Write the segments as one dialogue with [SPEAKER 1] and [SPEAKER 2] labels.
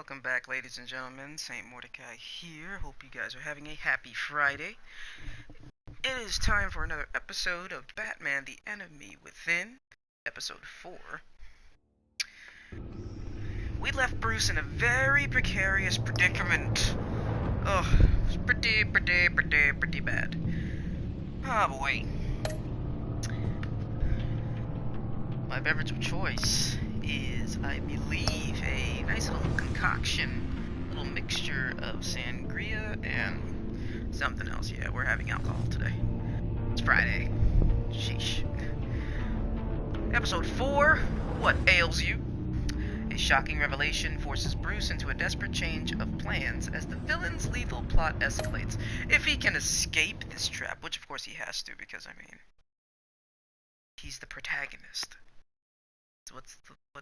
[SPEAKER 1] Welcome back, ladies and gentlemen. SaintMortichai here. Hope you guys are having a happy Friday. It is time for another episode of Batman the Enemy Within, episode 4. We left Bruce in a very precarious predicament. Oh, it's pretty bad. Oh boy. My beverage of choice is, I believe, a nice little concoction, little mixture of sangria and something else. Yeah, we're having alcohol today. It's Friday. Sheesh. Episode 4, What Ails You? A shocking revelation forces Bruce into a desperate change of plans as the villain's lethal plot escalates. If he can escape this trap, which of course he has to, because, I mean, he's the protagonist. So what's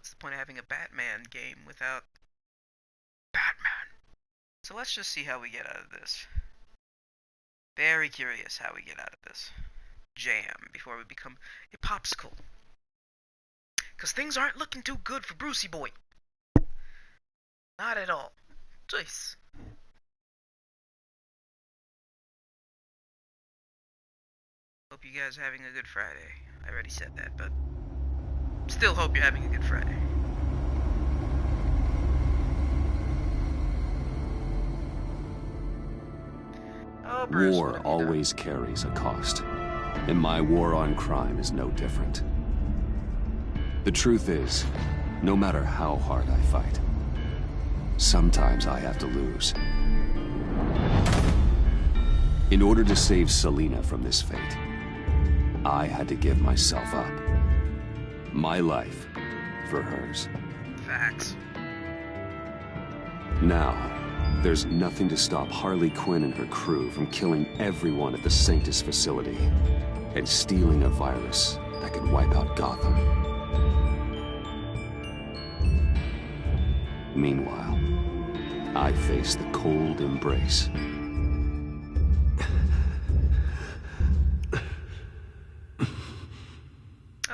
[SPEAKER 1] the point of having a Batman game without Batman? So let's just see how we get out of this. Very curious how we get out of this jam before we become a popsicle. Because things aren't looking too good for Brucey boy. Not at all. Jeez. Hope you guys are having a good Friday. I already said that, but still hope you're having a good Friday. Oh, Bruce,
[SPEAKER 2] war always carries a cost, and my war on crime is no different. The truth is, no matter how hard I fight, sometimes I have to lose. In order to save Selina from this fate, I had to give myself up. My life for hers.
[SPEAKER 1] Facts.
[SPEAKER 2] Now, there's nothing to stop Harley Quinn and her crew from killing everyone at the Sanctus facility and stealing a virus that could wipe out Gotham. Meanwhile, I face the cold embrace.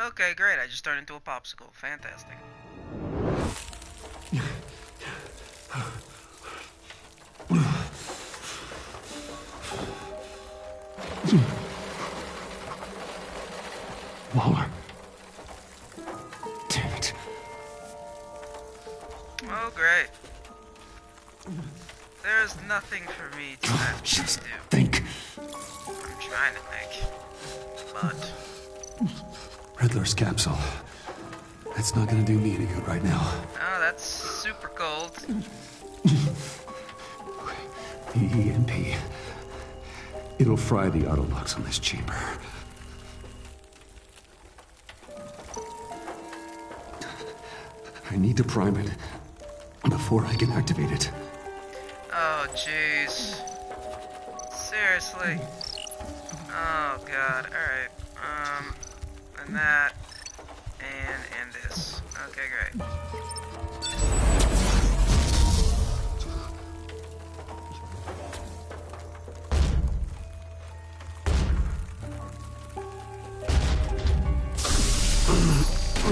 [SPEAKER 1] Okay, great. I just turned into a popsicle. Fantastic.
[SPEAKER 2] Waller. Damn it.
[SPEAKER 1] Oh, great. There's nothing for me to actually
[SPEAKER 2] Just
[SPEAKER 1] do.
[SPEAKER 2] think.
[SPEAKER 1] I'm trying to think. But
[SPEAKER 2] Riddler's capsule. That's not gonna do me any good right now.
[SPEAKER 1] oh, that's super cold.
[SPEAKER 2] The EMP. It'll fry the auto locks on this chamber. I need to prime it before I can activate it.
[SPEAKER 1] Oh, jeez. Seriously. Oh, God. Alright. And that. And this. Okay, great.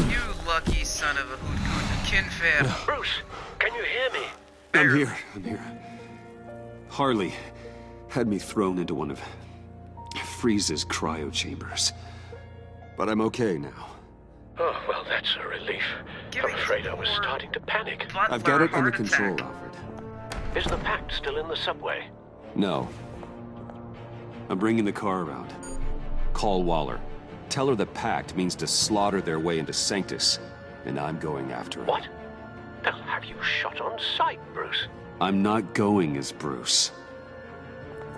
[SPEAKER 1] You lucky son of a hoot kinfair.
[SPEAKER 3] Bruce, can you hear me?
[SPEAKER 2] I'm here. Harley had me thrown into one of Freeze's cryo chambers. But I'm okay now.
[SPEAKER 3] Oh, well, that's a relief. I'm afraid I was starting to panic.
[SPEAKER 2] I've got it under control, Alfred.
[SPEAKER 3] Is the pact still in the subway?
[SPEAKER 2] No. I'm bringing the car around. Call Waller. Tell her the pact means to slaughter their way into Sanctus, and I'm going after it.
[SPEAKER 3] What? They'll have you shot on sight, Bruce.
[SPEAKER 2] I'm not going as Bruce.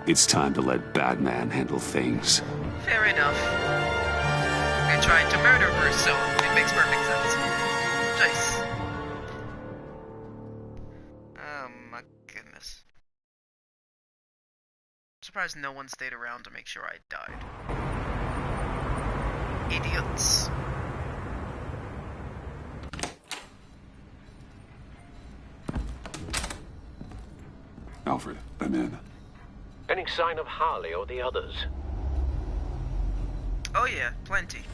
[SPEAKER 2] It's time to let Batman handle things.
[SPEAKER 1] Fair enough. They're trying to murder Bruce, so it makes perfect sense. Nice. Oh my goodness. I'm surprised no one stayed around to make sure I died. Idiots.
[SPEAKER 2] Alfred, I'm in.
[SPEAKER 3] Any sign of Harley or the others?
[SPEAKER 1] Oh yeah, plenty.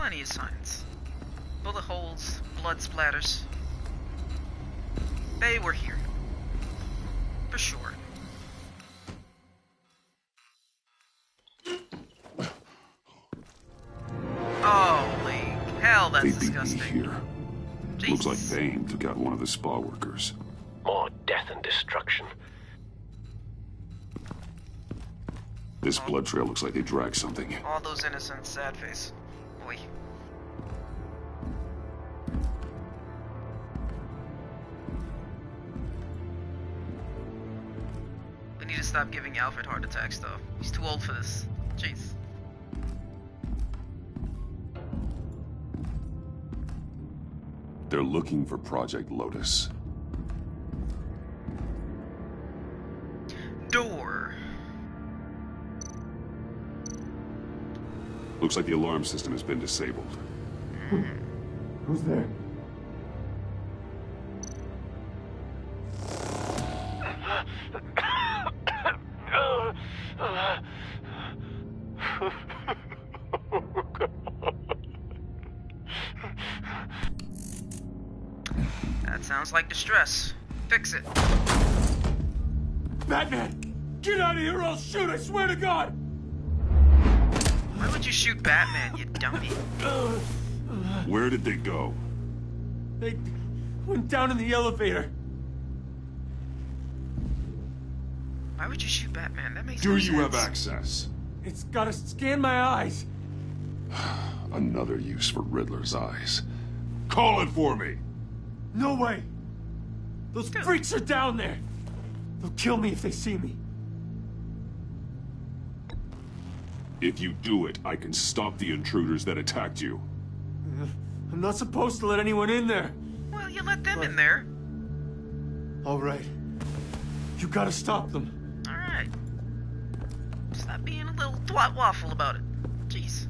[SPEAKER 1] plenty of signs. Bullet holes, blood splatters. They were here. For sure. Holy hell, that's
[SPEAKER 4] They beat
[SPEAKER 1] disgusting.
[SPEAKER 4] me here.
[SPEAKER 1] Jesus.
[SPEAKER 4] Looks like Bane took out one of the spa workers.
[SPEAKER 3] More death and destruction.
[SPEAKER 4] This blood trail looks like they dragged something.
[SPEAKER 1] All those innocents, sad face. Boy. We need to stop giving Alfred heart attacks, though. He's too old for this. Jeez.
[SPEAKER 4] They're looking for Project Lotus.
[SPEAKER 1] Door.
[SPEAKER 4] Looks like the alarm system has been disabled.
[SPEAKER 5] Who's there?
[SPEAKER 1] That sounds like distress. Fix it.
[SPEAKER 5] Batman! Get out of here or I'll shoot, I swear to God!
[SPEAKER 1] Why would you shoot Batman, you dummy?
[SPEAKER 4] Where did they go?
[SPEAKER 5] They went down in the elevator.
[SPEAKER 1] Why would you shoot Batman? That makes
[SPEAKER 4] Do
[SPEAKER 1] no
[SPEAKER 4] you have
[SPEAKER 1] sense.
[SPEAKER 4] access?
[SPEAKER 5] It's gotta scan my eyes.
[SPEAKER 4] Another use for Riddler's eyes. Call it for me!
[SPEAKER 5] No way! Those freaks are down there! They'll kill me if they see me.
[SPEAKER 4] If you do it, I can stop the intruders that attacked you.
[SPEAKER 5] I'm not supposed to let anyone in there.
[SPEAKER 1] Well, you let them in there.
[SPEAKER 5] All right. You gotta stop them.
[SPEAKER 1] Alright. Stop being a little twat waffle about it. Jeez.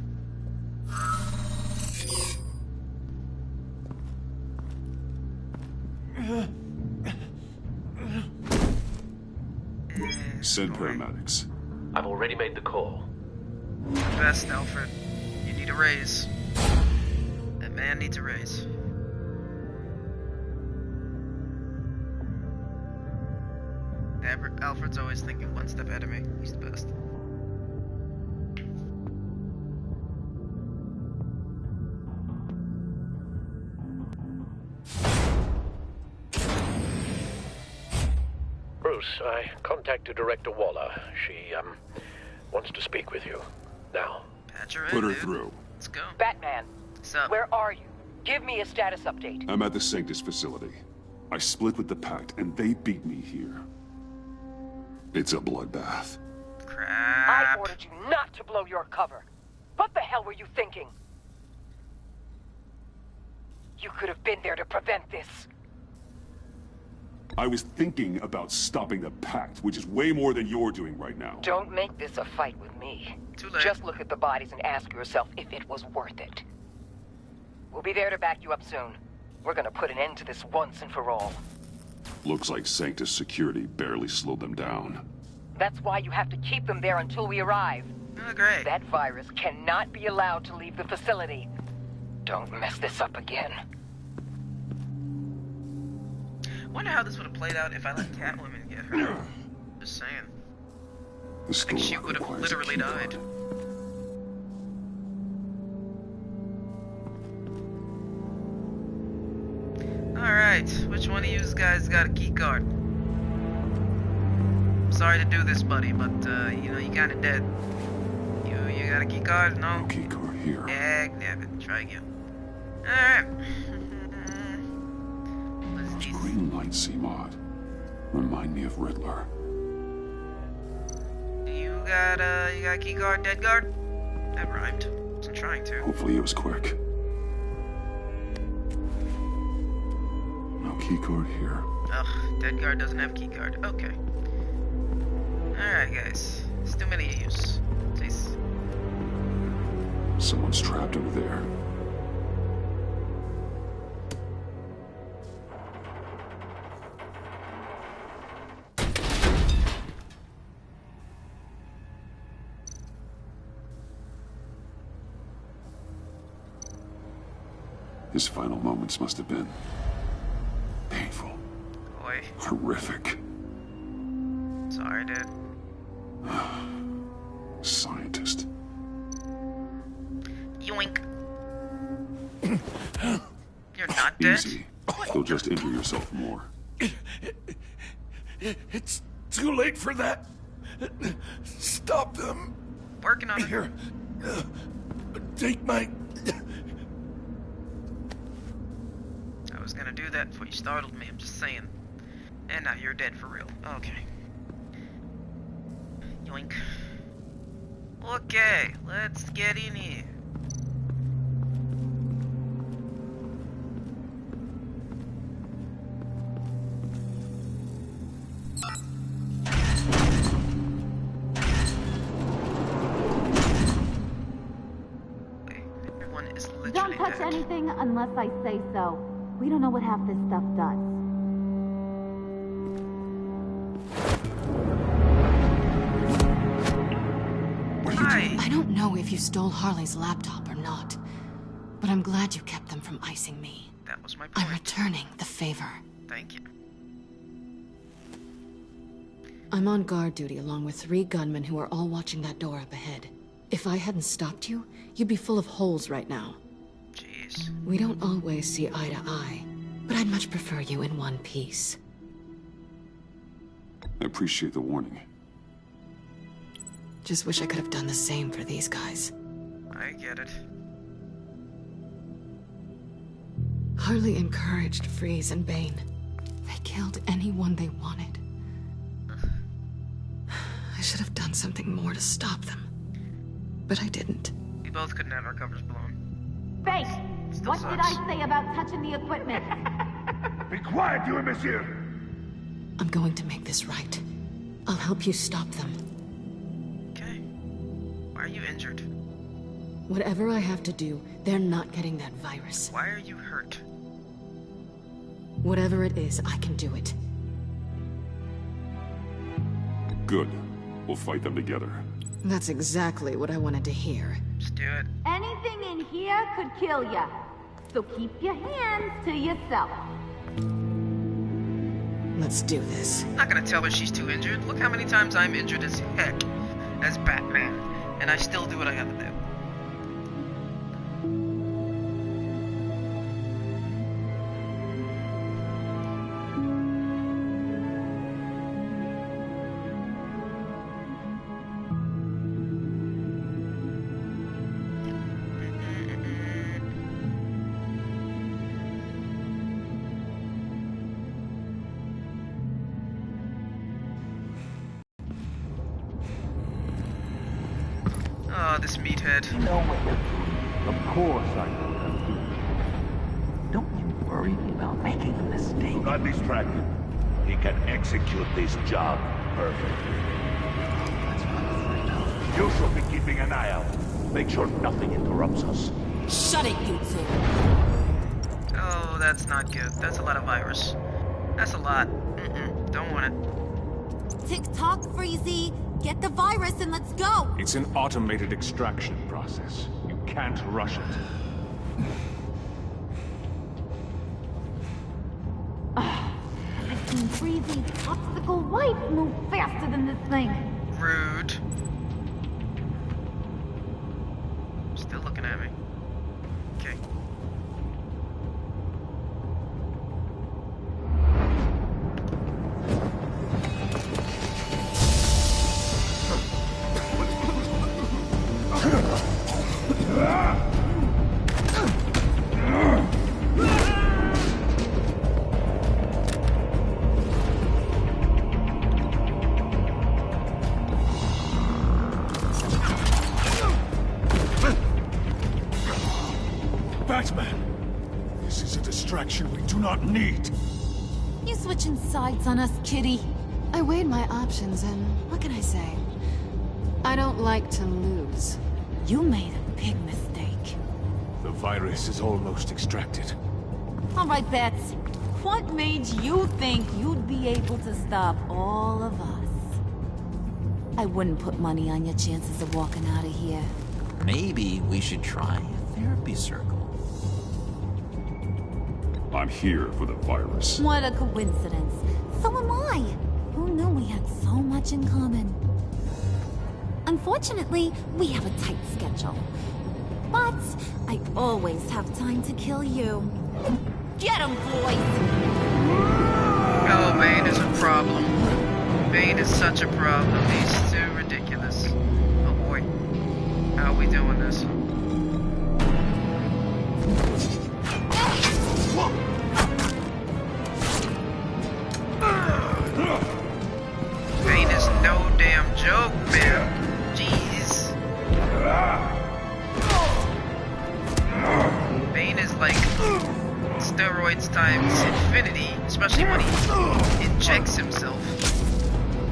[SPEAKER 4] Send paramedics.
[SPEAKER 3] I've already made the call.
[SPEAKER 1] Best, Alfred. You need a raise. That man needs a raise. Alfred's always thinking one step ahead of me. He's the best.
[SPEAKER 3] Bruce, I contacted Director Waller. She, wants to speak with you. Now.
[SPEAKER 1] Patch her in,
[SPEAKER 4] Put her
[SPEAKER 1] dude.
[SPEAKER 4] through.
[SPEAKER 1] Let's go.
[SPEAKER 6] Batman,
[SPEAKER 1] What's up?
[SPEAKER 6] where are you? Give me a status update.
[SPEAKER 4] I'm at the Sanctus facility. I split with the Pact, and they beat me here. It's a bloodbath.
[SPEAKER 6] I
[SPEAKER 1] Crap.
[SPEAKER 6] ordered you not to blow your cover. What the hell were you thinking? You could have been there to prevent this.
[SPEAKER 4] I was thinking about stopping the Pact, which is way more than you're doing right now.
[SPEAKER 6] Don't make this a fight with me.
[SPEAKER 1] Too late.
[SPEAKER 6] Just look at the bodies and ask yourself if it was worth it. We'll be there to back you up soon. We're gonna put an end to this once and for all.
[SPEAKER 4] Looks like Sanctus security barely slowed them down.
[SPEAKER 6] That's why you have to keep them there until we arrive.
[SPEAKER 1] Oh, great.
[SPEAKER 6] That virus cannot be allowed to leave the facility. Don't mess this up again.
[SPEAKER 1] Wonder how this would have played out if I let Catwoman get her. Just saying.
[SPEAKER 4] The
[SPEAKER 1] I think she
[SPEAKER 4] store
[SPEAKER 1] would have
[SPEAKER 4] requires a
[SPEAKER 1] literally
[SPEAKER 4] key
[SPEAKER 1] died.
[SPEAKER 4] card.
[SPEAKER 1] Alright, which one of you guys got a key card? Sorry to do this, buddy, but, you know, you kinda dead. You got a key card? No?
[SPEAKER 4] No key card here.
[SPEAKER 1] Dag nabbit. Try again. Alright. What's
[SPEAKER 4] Those
[SPEAKER 1] these?
[SPEAKER 4] green lights, C-Mod. Remind me of Riddler.
[SPEAKER 1] You got a key card, dead guard? That rhymed. Wasn't trying to.
[SPEAKER 4] Hopefully it was quick. No key card here.
[SPEAKER 1] Ugh, dead guard doesn't have key card. Okay. Alright, guys. There's too many of yous. Jeez.
[SPEAKER 4] Someone's trapped over there. His final moments must have been painful.
[SPEAKER 1] Boy.
[SPEAKER 4] Horrific.
[SPEAKER 1] Sorry, dude.
[SPEAKER 4] Scientist.
[SPEAKER 1] Yoink. You're not dead?
[SPEAKER 4] Easy. You'll just injure yourself more.
[SPEAKER 7] It's too late for that. Stop them.
[SPEAKER 1] Working on it.
[SPEAKER 7] Here. Take my...
[SPEAKER 1] I was gonna do that before you startled me, I'm just saying. And now you're dead for real. Okay. Yoink. Okay, let's get in here. Everyone is literally
[SPEAKER 8] Don't touch
[SPEAKER 1] dead.
[SPEAKER 8] anything unless I say so. We don't know what half this stuff does.
[SPEAKER 1] Hi.
[SPEAKER 9] I don't know if you stole Harley's laptop or not, but I'm glad you kept them from icing me.
[SPEAKER 1] That was my
[SPEAKER 9] I'm
[SPEAKER 1] point.
[SPEAKER 9] returning the favor.
[SPEAKER 1] Thank you.
[SPEAKER 9] I'm on guard duty along with 3 gunmen who are all watching that door up ahead. If I hadn't stopped you, you'd be full of holes right now.
[SPEAKER 1] Jeez.
[SPEAKER 9] We don't always see eye to eye, but I'd much prefer you in one piece.
[SPEAKER 4] I appreciate the warning.
[SPEAKER 9] Just wish I could have done the same for these guys.
[SPEAKER 1] I get it.
[SPEAKER 9] Harley encouraged Freeze and Bane. They killed anyone they wanted. I should have done something more to stop them. But I didn't.
[SPEAKER 1] We both couldn't have our covers blown.
[SPEAKER 8] Faith,
[SPEAKER 1] Still
[SPEAKER 8] what
[SPEAKER 1] sucks.
[SPEAKER 8] did I say about touching the equipment?
[SPEAKER 7] Be quiet, you imbecile!
[SPEAKER 9] I'm going to make this right. I'll help you stop them.
[SPEAKER 1] Okay. Why are you injured?
[SPEAKER 9] Whatever I have to do, they're not getting that virus.
[SPEAKER 1] Why are you hurt?
[SPEAKER 9] Whatever it is, I can do it.
[SPEAKER 4] Good. We'll fight them together.
[SPEAKER 9] That's exactly what I wanted to hear.
[SPEAKER 1] Just do it.
[SPEAKER 8] Anything in here could kill ya. So keep your hands to yourself.
[SPEAKER 9] Let's do this.
[SPEAKER 1] I'm not gonna tell her she's too injured. Look how many times I'm injured as heck as Batman. And I still do what I gotta do. Oh, this meathead.
[SPEAKER 10] know what you're doing. Of course I know what I'm doing. Don't you worry about making a mistake.
[SPEAKER 7] Do not distract him. He can execute this job perfectly.
[SPEAKER 10] That's what I'm afraid of.
[SPEAKER 7] You should be keeping an eye out. Make sure nothing interrupts us.
[SPEAKER 9] Shut it, you two!
[SPEAKER 1] Oh, that's not good. That's a lot of virus. That's a lot. Don't want it.
[SPEAKER 8] Tick-tock, Freezy. Get the virus and let's go.
[SPEAKER 5] It's an automated extraction process. You can't rush it.
[SPEAKER 8] I've seen Freezy's popsicle wife move faster than this thing.
[SPEAKER 1] Rude. Still looking at me. Okay.
[SPEAKER 5] Batman! This is a distraction we do not need.
[SPEAKER 8] You switching sides on us, kitty?
[SPEAKER 9] I weighed my options and what can I say? I don't like to lose.
[SPEAKER 8] You made a big mistake.
[SPEAKER 5] The virus is almost extracted.
[SPEAKER 8] All right, Bats. What made you think you'd be able to stop all of us? I wouldn't put money on your chances of walking out of here.
[SPEAKER 11] Maybe we should try a therapy circle.
[SPEAKER 4] I'm here for the virus.
[SPEAKER 8] What a coincidence. So am I. Who knew we had so much in common? Unfortunately, we have a tight schedule. But I always have time to kill you. Get him, boys!
[SPEAKER 1] Oh, Bane is a problem. Bane is such a problem. He's too ridiculous. Oh boy. How are we doing this? Bane is no damn joke, man. Jeez. Bane is like steroids times infinity, especially when he injects himself.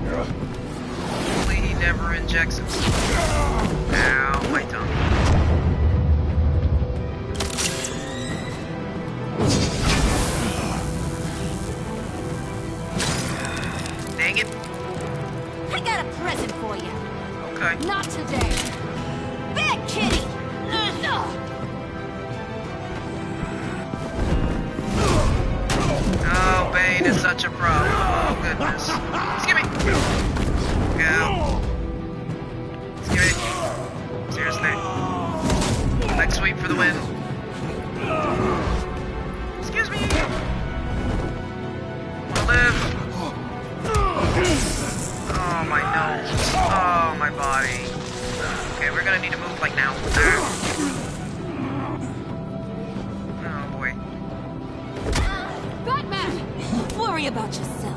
[SPEAKER 1] Hopefully he never injects himself. Ow, my tongue. Dang it.
[SPEAKER 8] I got a present for you.
[SPEAKER 1] Okay.
[SPEAKER 8] Not today. Bad kitty!
[SPEAKER 1] Oh, Bane is such a problem. Oh, goodness. Excuse me. Go. Excuse me. Seriously. Leg sweep for the win. Excuse me. Wanna live? Oh, my nose. Oh, my body. Okay, we're gonna need to move like now. Oh, boy.
[SPEAKER 8] Batman! Worry about yourself.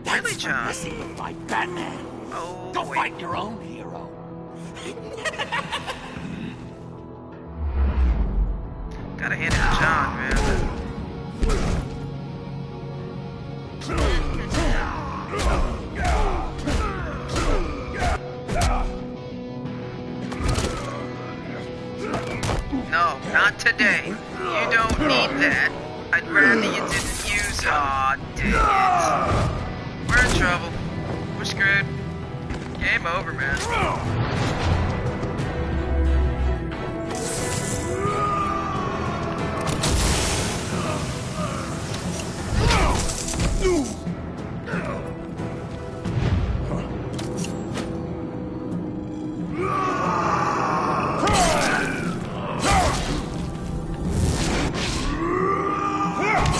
[SPEAKER 1] Really, John?
[SPEAKER 7] Messing with my Batman.
[SPEAKER 1] Oh,
[SPEAKER 7] Go
[SPEAKER 1] boy.
[SPEAKER 7] fight your own hero.
[SPEAKER 1] Gotta hand it to John, man. No, not today. You don't need that. I'd rather you didn't use it. Aw, dang it. We're in trouble. We're screwed. Game over, man.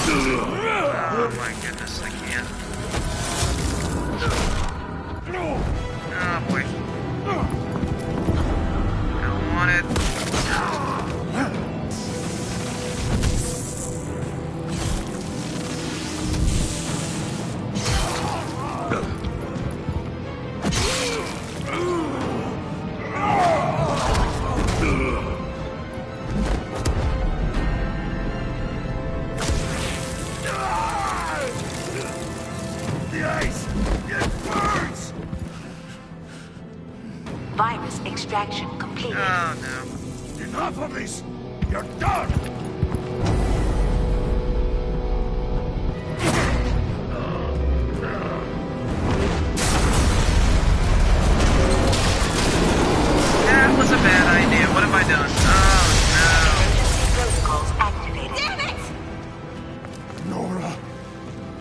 [SPEAKER 1] Oh my goodness, I can't. Oh boy. I don't want it.
[SPEAKER 6] Virus extraction completed.
[SPEAKER 1] Oh no.
[SPEAKER 7] Enough of this. You're done.
[SPEAKER 1] That was a bad idea. What have I done? Oh
[SPEAKER 6] Protocols activated.
[SPEAKER 8] Damn it!
[SPEAKER 4] Nora,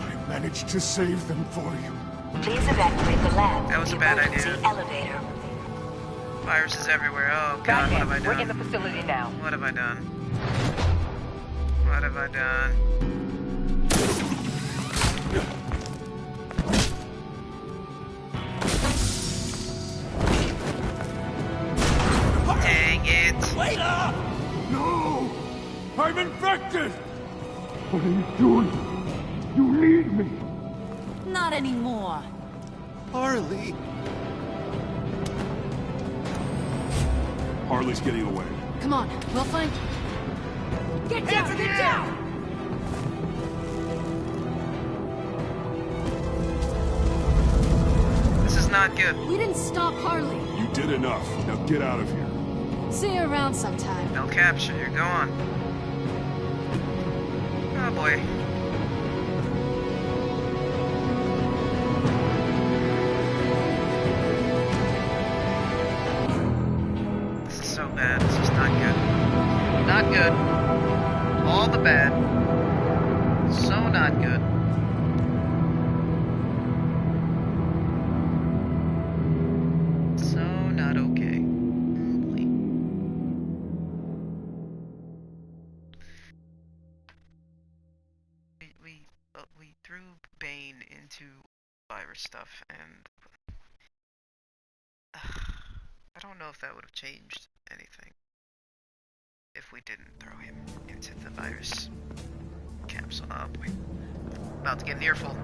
[SPEAKER 4] I managed to save them for you.
[SPEAKER 6] Please evacuate the lab.
[SPEAKER 1] That was
[SPEAKER 6] the
[SPEAKER 1] a bad
[SPEAKER 6] emergency
[SPEAKER 1] idea.
[SPEAKER 6] elevator.
[SPEAKER 1] no. Viruses everywhere. Oh god, what have I
[SPEAKER 6] Batman, we're in
[SPEAKER 1] done?
[SPEAKER 6] the facility now.
[SPEAKER 1] What have I done? What have I done? Dang it.
[SPEAKER 5] No! I'm infected! What are you doing? You need me!
[SPEAKER 8] Not anymore.
[SPEAKER 5] Harley!
[SPEAKER 4] Harley's getting away.
[SPEAKER 9] Come on, we'll find...
[SPEAKER 8] Get down! Get down!
[SPEAKER 1] This is not good.
[SPEAKER 9] We didn't stop Harley.
[SPEAKER 4] You did enough. Now get out of here.
[SPEAKER 9] See you around sometime.
[SPEAKER 1] No capture, you're gone. Oh boy. This is so bad. bad. This is not good. Not good. All the bad. So not good. So not okay. We threw Bane into virus stuff, and I don't know if that would have changed anything if we didn't throw him into the virus capsule. Oh boy. About to get an earful.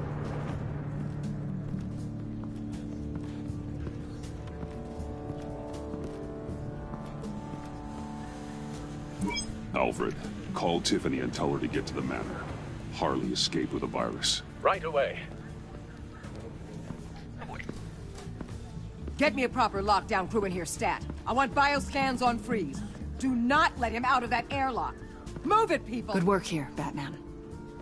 [SPEAKER 4] Alfred, call Tiffany and tell her to get to the manor. Harley escaped with a virus.
[SPEAKER 3] Right away.
[SPEAKER 1] Oh boy.
[SPEAKER 6] Get me a proper lockdown crew in here, stat. I want bioscans on Freeze. Do not let him out of that airlock. Move it, people!
[SPEAKER 9] Good work here, Batman.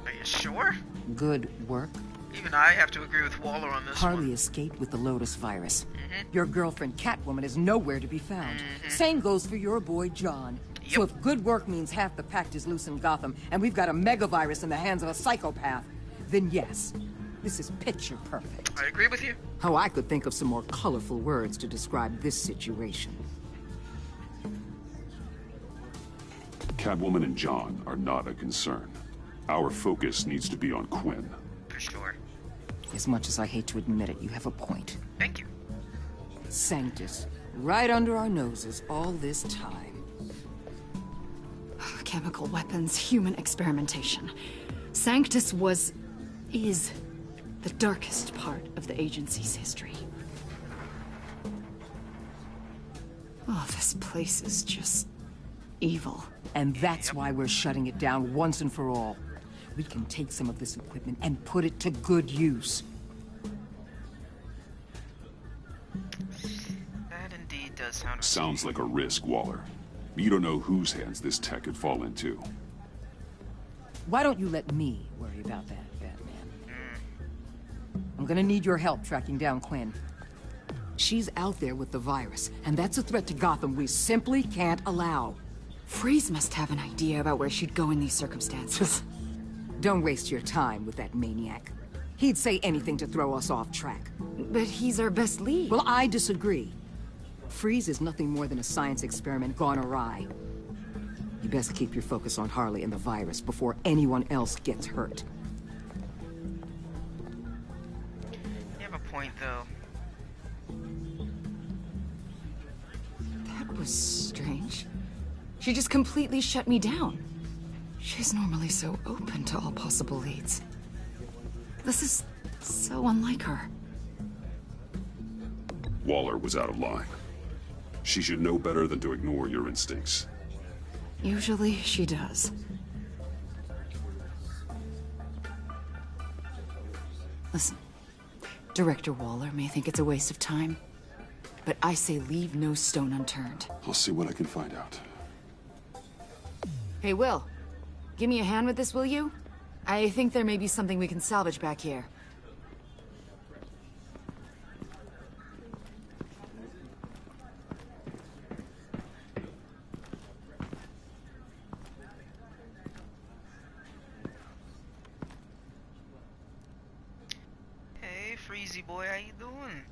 [SPEAKER 1] Are you sure?
[SPEAKER 6] Good work.
[SPEAKER 1] Even I have to agree with Waller on this
[SPEAKER 6] Harley
[SPEAKER 1] one.
[SPEAKER 6] escaped with the Lotus virus. Your girlfriend Catwoman is nowhere to be found. Same goes for your boy John. So if good work means half the pact is loose in Gotham, and we've got a megavirus in the hands of a psychopath, then yes, this is picture perfect.
[SPEAKER 1] I agree with you.
[SPEAKER 6] Oh, I could think of some more colorful words to describe this situation.
[SPEAKER 4] Catwoman and John are not a concern. Our focus needs to be on Quinn.
[SPEAKER 1] For sure.
[SPEAKER 6] As much as I hate to admit it, you have a point.
[SPEAKER 1] Thank you.
[SPEAKER 6] Sanctus, right under our noses all this time.
[SPEAKER 9] Chemical weapons, human experimentation. Sanctus is the darkest part of the agency's history. Oh, this place is just evil.
[SPEAKER 6] And that's why we're shutting it down once and for all. We can take some of this equipment and put it to good use.
[SPEAKER 1] That indeed does sound...
[SPEAKER 4] Sounds like a risk, Waller. You don't know whose hands this tech could fall into.
[SPEAKER 6] Why don't you let me worry about that, Batman? I'm gonna need your help tracking down Quinn. She's out there with the virus, and that's a threat to Gotham we simply can't allow.
[SPEAKER 9] Freeze must have an idea about where she'd go in these circumstances.
[SPEAKER 6] Don't waste your time with that maniac. He'd say anything to throw us off track.
[SPEAKER 9] But he's our best lead.
[SPEAKER 6] Well, I disagree. Freeze is nothing more than a science experiment gone awry. You best keep your focus on Harley and the virus before anyone else gets hurt.
[SPEAKER 1] You have a point, though.
[SPEAKER 9] That was strange. She just completely shut me down. She's normally so open to all possible leads. This is so unlike her.
[SPEAKER 4] Waller was out of line. She should know better than to ignore your instincts.
[SPEAKER 9] Usually she does. Listen, Director Waller may think it's a waste of time, but I say leave no stone unturned.
[SPEAKER 4] I'll see what I can find out.
[SPEAKER 9] Hey, Will. Give me a hand with this, will you? I think there may be something we can salvage back here.
[SPEAKER 1] Hey, Freezy boy, how you doing?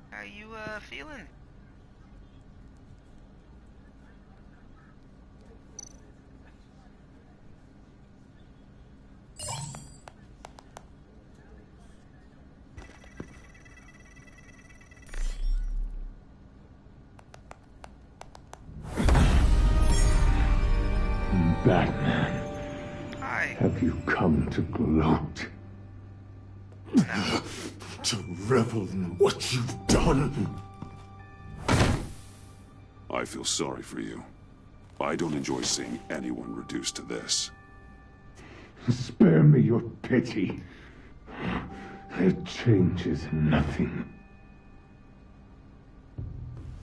[SPEAKER 1] How you, feeling?
[SPEAKER 7] Batman,
[SPEAKER 1] Hi.
[SPEAKER 7] have you come to gloat?
[SPEAKER 4] To revel in what you've done. I feel sorry for you. I don't enjoy seeing anyone reduced to this.
[SPEAKER 7] Spare me your pity. It changes nothing.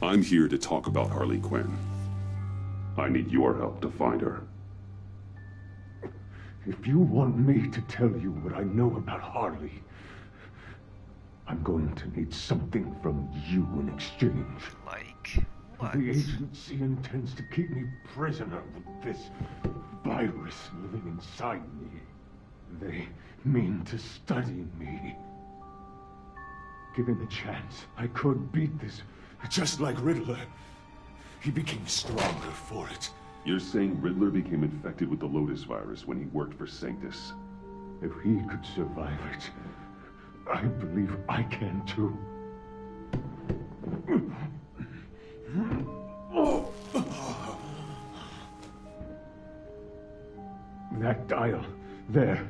[SPEAKER 4] I'm here to talk about Harley Quinn. I need your help to find her.
[SPEAKER 7] If you want me to tell you what I know about Harley, I'm going to need something from you in exchange.
[SPEAKER 1] Like What?
[SPEAKER 11] The agency intends to keep me prisoner with this virus living inside me. They mean to study me. Given the chance, I could beat this, just like Riddler. He became stronger for it.
[SPEAKER 4] You're saying Riddler became infected with the Lotus virus when he worked for Sanctus?
[SPEAKER 11] If he could survive it, I believe I can too. That dial, there.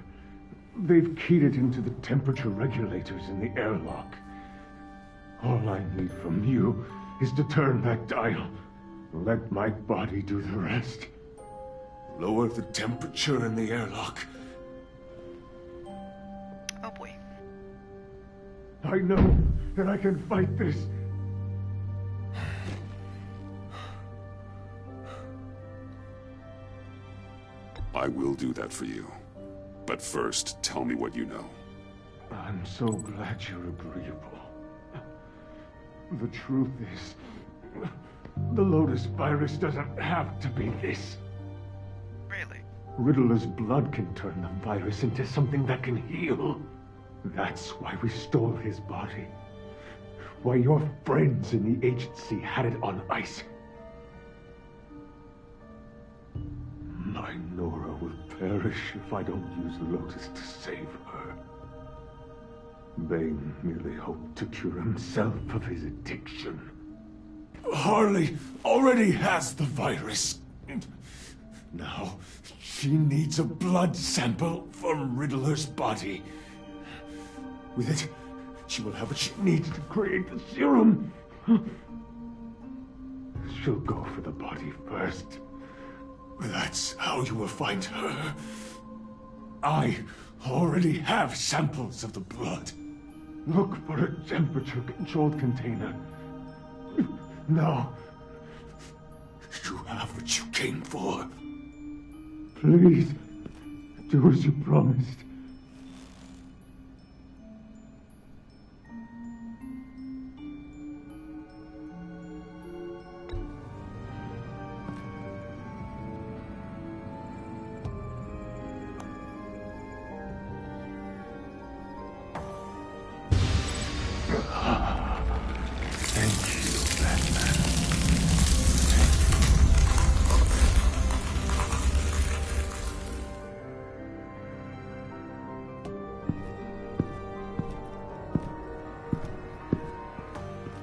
[SPEAKER 11] They've keyed it into the temperature regulators in the airlock. All I need from you is to turn that dial. Let my body do the rest. Lower the temperature in the airlock.
[SPEAKER 1] Oh boy.
[SPEAKER 11] I know that I can fight this.
[SPEAKER 4] I will do that for you. But first, tell me what you know.
[SPEAKER 11] I'm so glad you're agreeable. The truth is, the Lotus virus doesn't have to be this.
[SPEAKER 1] Really?
[SPEAKER 11] Riddler's blood can turn the virus into something that can heal. That's why we stole his body. Why your friends in the agency had it on ice. My Nora will perish if I don't use Lotus to save her. Bane merely hoped to cure himself of his addiction. Harley already has the virus. Now, she needs a blood sample from Riddler's body. With it, she will have what she needs to create the serum. She'll go for the body first. That's how you will find her. I already have samples of the blood. Look for a temperature-controlled container. Now, you have what you came for. Please, do as you promised.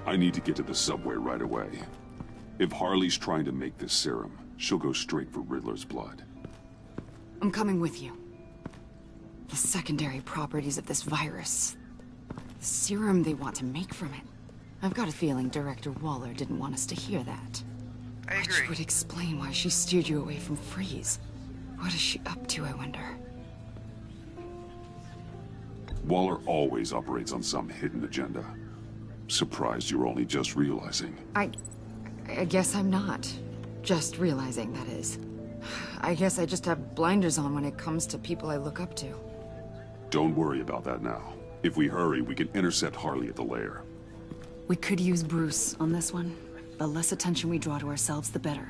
[SPEAKER 4] I need to get to the subway right away. If Harley's trying to make this serum, she'll go straight for Riddler's blood.
[SPEAKER 9] I'm coming with you. The secondary properties of this virus. The serum they want to make from it. I've got a feeling Director Waller didn't want us to hear that.
[SPEAKER 1] I agree.
[SPEAKER 9] Which would explain why she steered you away from Freeze. What is she up to, I wonder?
[SPEAKER 4] Waller always operates on some hidden agenda. Surprised you're only just realizing.
[SPEAKER 9] I guess I'm not. Just realizing, that is. I guess I just have blinders on when it comes to people I look up to.
[SPEAKER 4] Don't worry about that now. If we hurry, we can intercept Harley at the lair.
[SPEAKER 9] We could use Bruce on this one. The less attention we draw to ourselves, the better.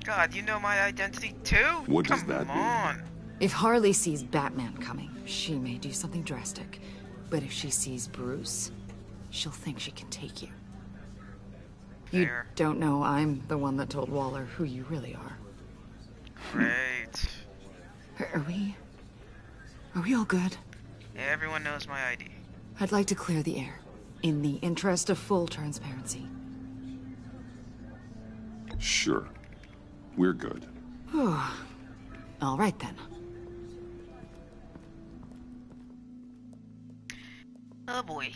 [SPEAKER 1] God, you know my identity too?
[SPEAKER 4] What does that
[SPEAKER 1] Come
[SPEAKER 4] mean?
[SPEAKER 1] on.
[SPEAKER 9] If Harley sees Batman coming, she may do something drastic. But if she sees Bruce, she'll think she can take you. You
[SPEAKER 1] Fair.
[SPEAKER 9] don't know I'm the one that told Waller who you really are.
[SPEAKER 1] Great.
[SPEAKER 9] Are we all good?
[SPEAKER 1] Everyone knows my ID.
[SPEAKER 9] I'd like to clear the air, in the interest of full transparency.
[SPEAKER 4] Sure. We're good.
[SPEAKER 9] All right then.
[SPEAKER 1] Oh boy.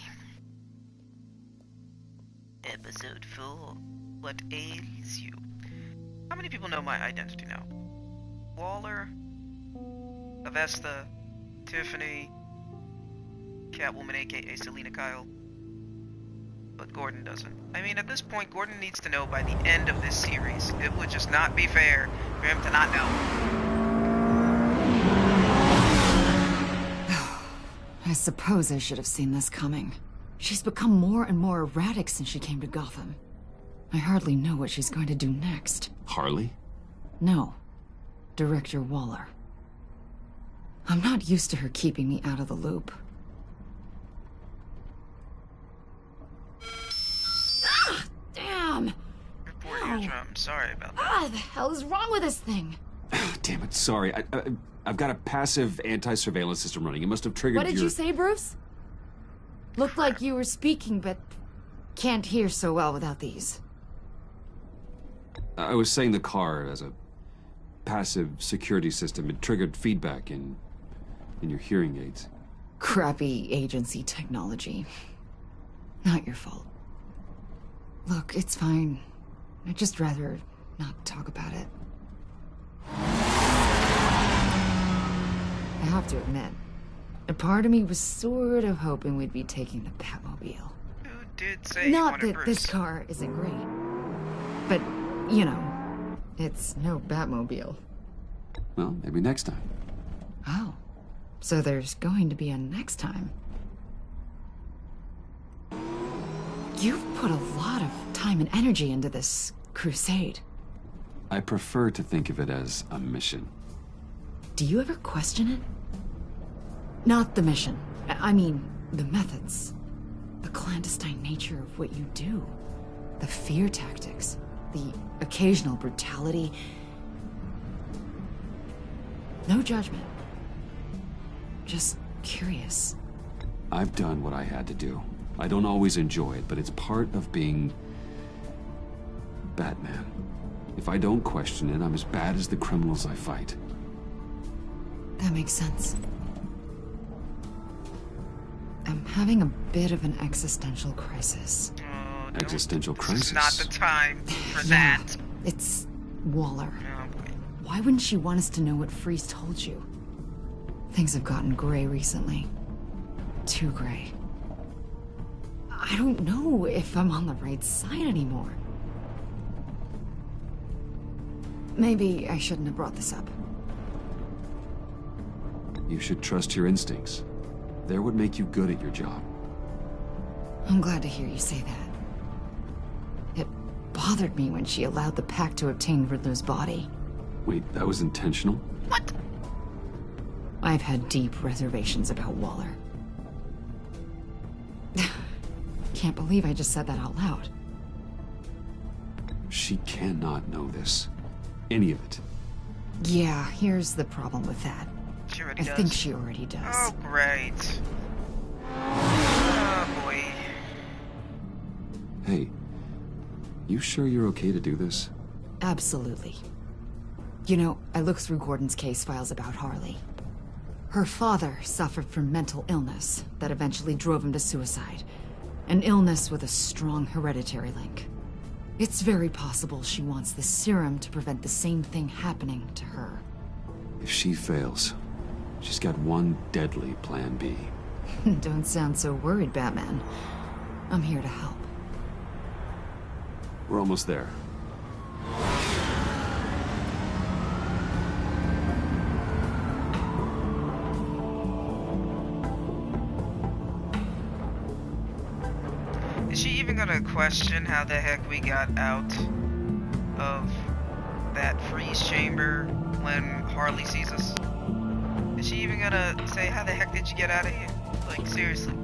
[SPEAKER 1] Episode 4. What ails you? How many people know my identity now? Waller, Avesta, Tiffany, Catwoman aka Selena Kyle. But Gordon doesn't. I mean, at this point, Gordon needs to know by the end of this series. It would just not be fair for him to not know.
[SPEAKER 9] I suppose I should have seen this coming. She's become more and more erratic since she came to Gotham. I hardly know what she's going to do next.
[SPEAKER 2] Harley?
[SPEAKER 9] No. Director Waller. I'm not used to her keeping me out of the loop. Ah, damn!
[SPEAKER 1] Report eardrum. Sorry about that.
[SPEAKER 9] Ah, the hell is wrong with this thing?
[SPEAKER 2] Damn it, sorry. I've got a passive anti-surveillance system running. It must have triggered
[SPEAKER 9] What did you say, Bruce? Looked like you were speaking, but can't hear so well without these.
[SPEAKER 2] I was saying the car as a passive security system. It triggered feedback in your hearing aids.
[SPEAKER 9] Crappy agency technology. Not your fault. Look, it's fine. I'd just rather not talk about it. I have to admit, a part of me was sort of hoping we'd be taking the Batmobile.
[SPEAKER 1] Who did say
[SPEAKER 9] Not
[SPEAKER 1] you
[SPEAKER 9] that
[SPEAKER 1] wanted
[SPEAKER 9] this
[SPEAKER 1] Bruce?
[SPEAKER 9] car isn't great, but, you know, it's no Batmobile.
[SPEAKER 2] Well, maybe next time.
[SPEAKER 9] Oh, so there's going to be a next time. You've put a lot of time and energy into this crusade.
[SPEAKER 2] I prefer to think of it as a mission.
[SPEAKER 9] Do you ever question it? Not the mission. I mean, the methods. The clandestine nature of what you do. The fear tactics. The occasional brutality. No judgment. Just curious.
[SPEAKER 2] I've done what I had to do. I don't always enjoy it, but it's part of being Batman. If I don't question it, I'm as bad as the criminals I fight.
[SPEAKER 9] That makes sense. I'm having a bit of an existential crisis.
[SPEAKER 1] Oh,
[SPEAKER 2] Existential
[SPEAKER 1] this
[SPEAKER 2] crisis?
[SPEAKER 1] is not the time for
[SPEAKER 9] Yeah,
[SPEAKER 1] that.
[SPEAKER 9] it's Waller.
[SPEAKER 1] Oh, boy.
[SPEAKER 9] Why wouldn't she want us to know what Freeze told you? Things have gotten gray recently. Too gray. I don't know if I'm on the right side anymore. Maybe I shouldn't have brought this up.
[SPEAKER 2] You should trust your instincts. They're what make you good at your job.
[SPEAKER 9] I'm glad to hear you say that. It bothered me when she allowed the pack to obtain Riddler's body.
[SPEAKER 2] Wait, that was intentional?
[SPEAKER 1] What?
[SPEAKER 9] I've had deep reservations about Waller. Can't believe I just said that out loud.
[SPEAKER 2] She cannot know this. Any of it.
[SPEAKER 9] Yeah, here's the problem with that.
[SPEAKER 1] She already
[SPEAKER 9] I
[SPEAKER 1] does.
[SPEAKER 9] think she already does.
[SPEAKER 1] Oh, great. Oh, boy.
[SPEAKER 2] Hey, you sure you're okay to do this?
[SPEAKER 9] Absolutely. You know, I looked through Gordon's case files about Harley. Her father suffered from mental illness that eventually drove him to suicide. An illness with a strong hereditary link. It's very possible she wants the serum to prevent the same thing happening to her.
[SPEAKER 2] If she fails, she's got one deadly plan B.
[SPEAKER 9] Don't sound so worried, Batman. I'm here to help.
[SPEAKER 2] We're almost there.
[SPEAKER 1] Is she even gonna question how the heck we got out of that freeze chamber when Harley sees us? Is she even gonna say, how the heck did you get out of here? Like, seriously.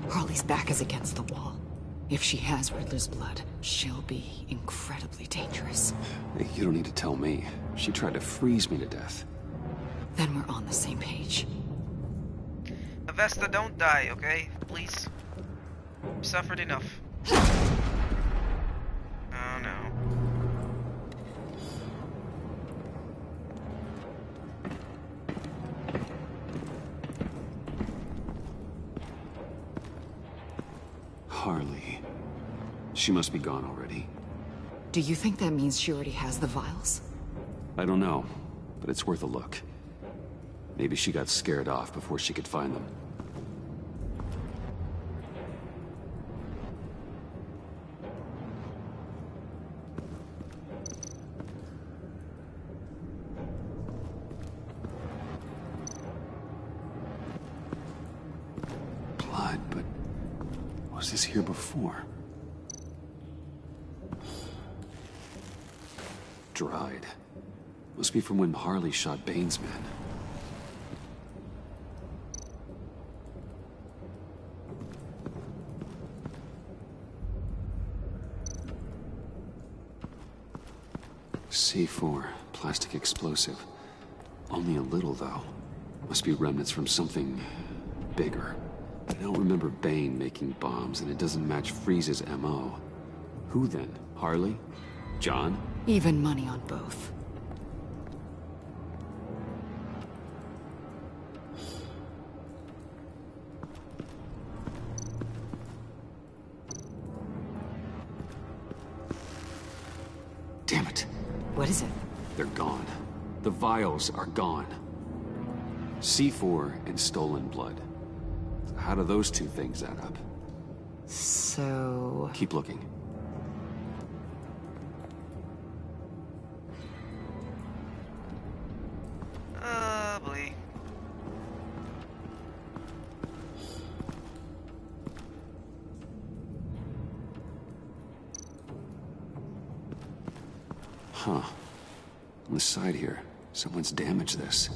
[SPEAKER 9] Harley's back is against the wall. If she has Riddler's blood, she'll be incredibly dangerous.
[SPEAKER 2] Hey, you don't need to tell me. She tried to freeze me to death.
[SPEAKER 9] Then we're on the same page.
[SPEAKER 1] Avesta, don't die, okay? Please. You've suffered enough. Oh no.
[SPEAKER 2] Harley. She must be gone already.
[SPEAKER 9] Do you think that means she already has the vials?
[SPEAKER 2] I don't know, but it's worth a look. Maybe she got scared off before she could find them. this here before? Dried. Must be from when Harley shot Bane's men. C4, plastic explosive. Only a little, though. Must be remnants from something bigger. I don't remember Bane making bombs, and it doesn't match Freeze's MO. Who then? Harley? John?
[SPEAKER 9] Even money on both.
[SPEAKER 2] Damn it.
[SPEAKER 9] What is it?
[SPEAKER 2] They're gone. The vials are gone. C4 and stolen blood. How do those two things add up?
[SPEAKER 9] So...
[SPEAKER 2] Keep looking.
[SPEAKER 1] Boy.
[SPEAKER 2] Huh. On the side here, someone's damaged this.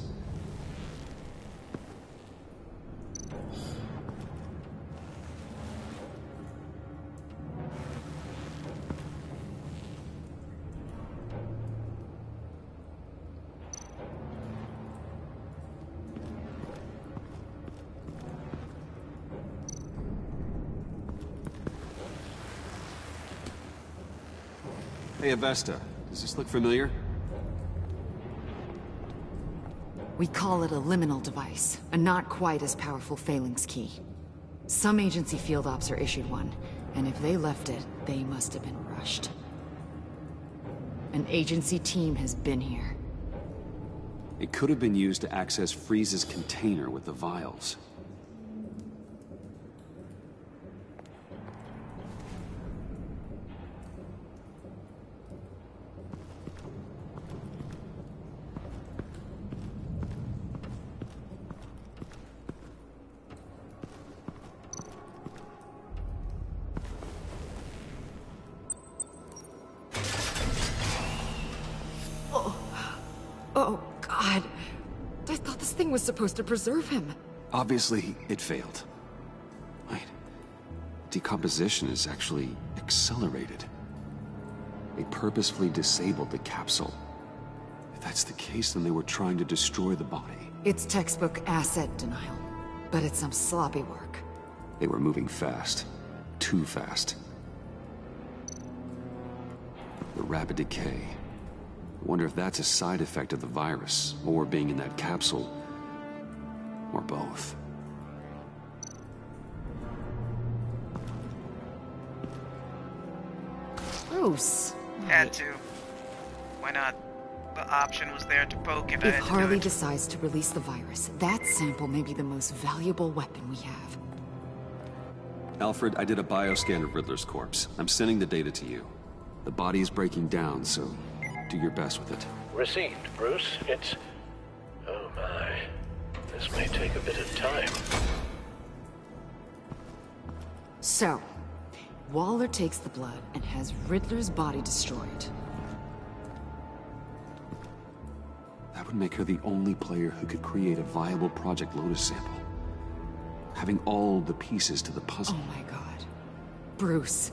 [SPEAKER 2] Hey, Avesta. Does this look familiar?
[SPEAKER 9] We call it a liminal device, a not quite as powerful phalanx key. Some agency field ops are issued one, and if they left it, they must have been rushed. An agency team has been here.
[SPEAKER 2] It could have been used to access Freeze's container with the vials.
[SPEAKER 9] Oh, God. I thought this thing was supposed to preserve him.
[SPEAKER 2] Obviously, it failed. Wait. Decomposition is actually accelerated. They purposefully disabled the capsule. If that's the case, then they were trying to destroy the body.
[SPEAKER 9] It's textbook asset denial, but it's some sloppy work.
[SPEAKER 2] They were moving fast. Too fast. The rapid decay. I wonder if that's a side effect of the virus, or being in that capsule, or both.
[SPEAKER 9] Bruce.
[SPEAKER 1] Had to. Why not? The option was there to poke if I
[SPEAKER 9] If
[SPEAKER 1] had to do
[SPEAKER 9] Harley
[SPEAKER 1] it.
[SPEAKER 9] decides to release the virus, that sample may be the most valuable weapon we have.
[SPEAKER 2] Alfred, I did a bioscan of Riddler's corpse. I'm sending the data to you. The body is breaking down, so do your best with it.
[SPEAKER 3] Received, Bruce. It's... Oh my. This may take a bit of time.
[SPEAKER 9] So, Waller takes the blood and has Riddler's body destroyed.
[SPEAKER 2] That would make her the only player who could create a viable Project Lotus sample. Having all the pieces to the puzzle.
[SPEAKER 9] Oh my God. Bruce.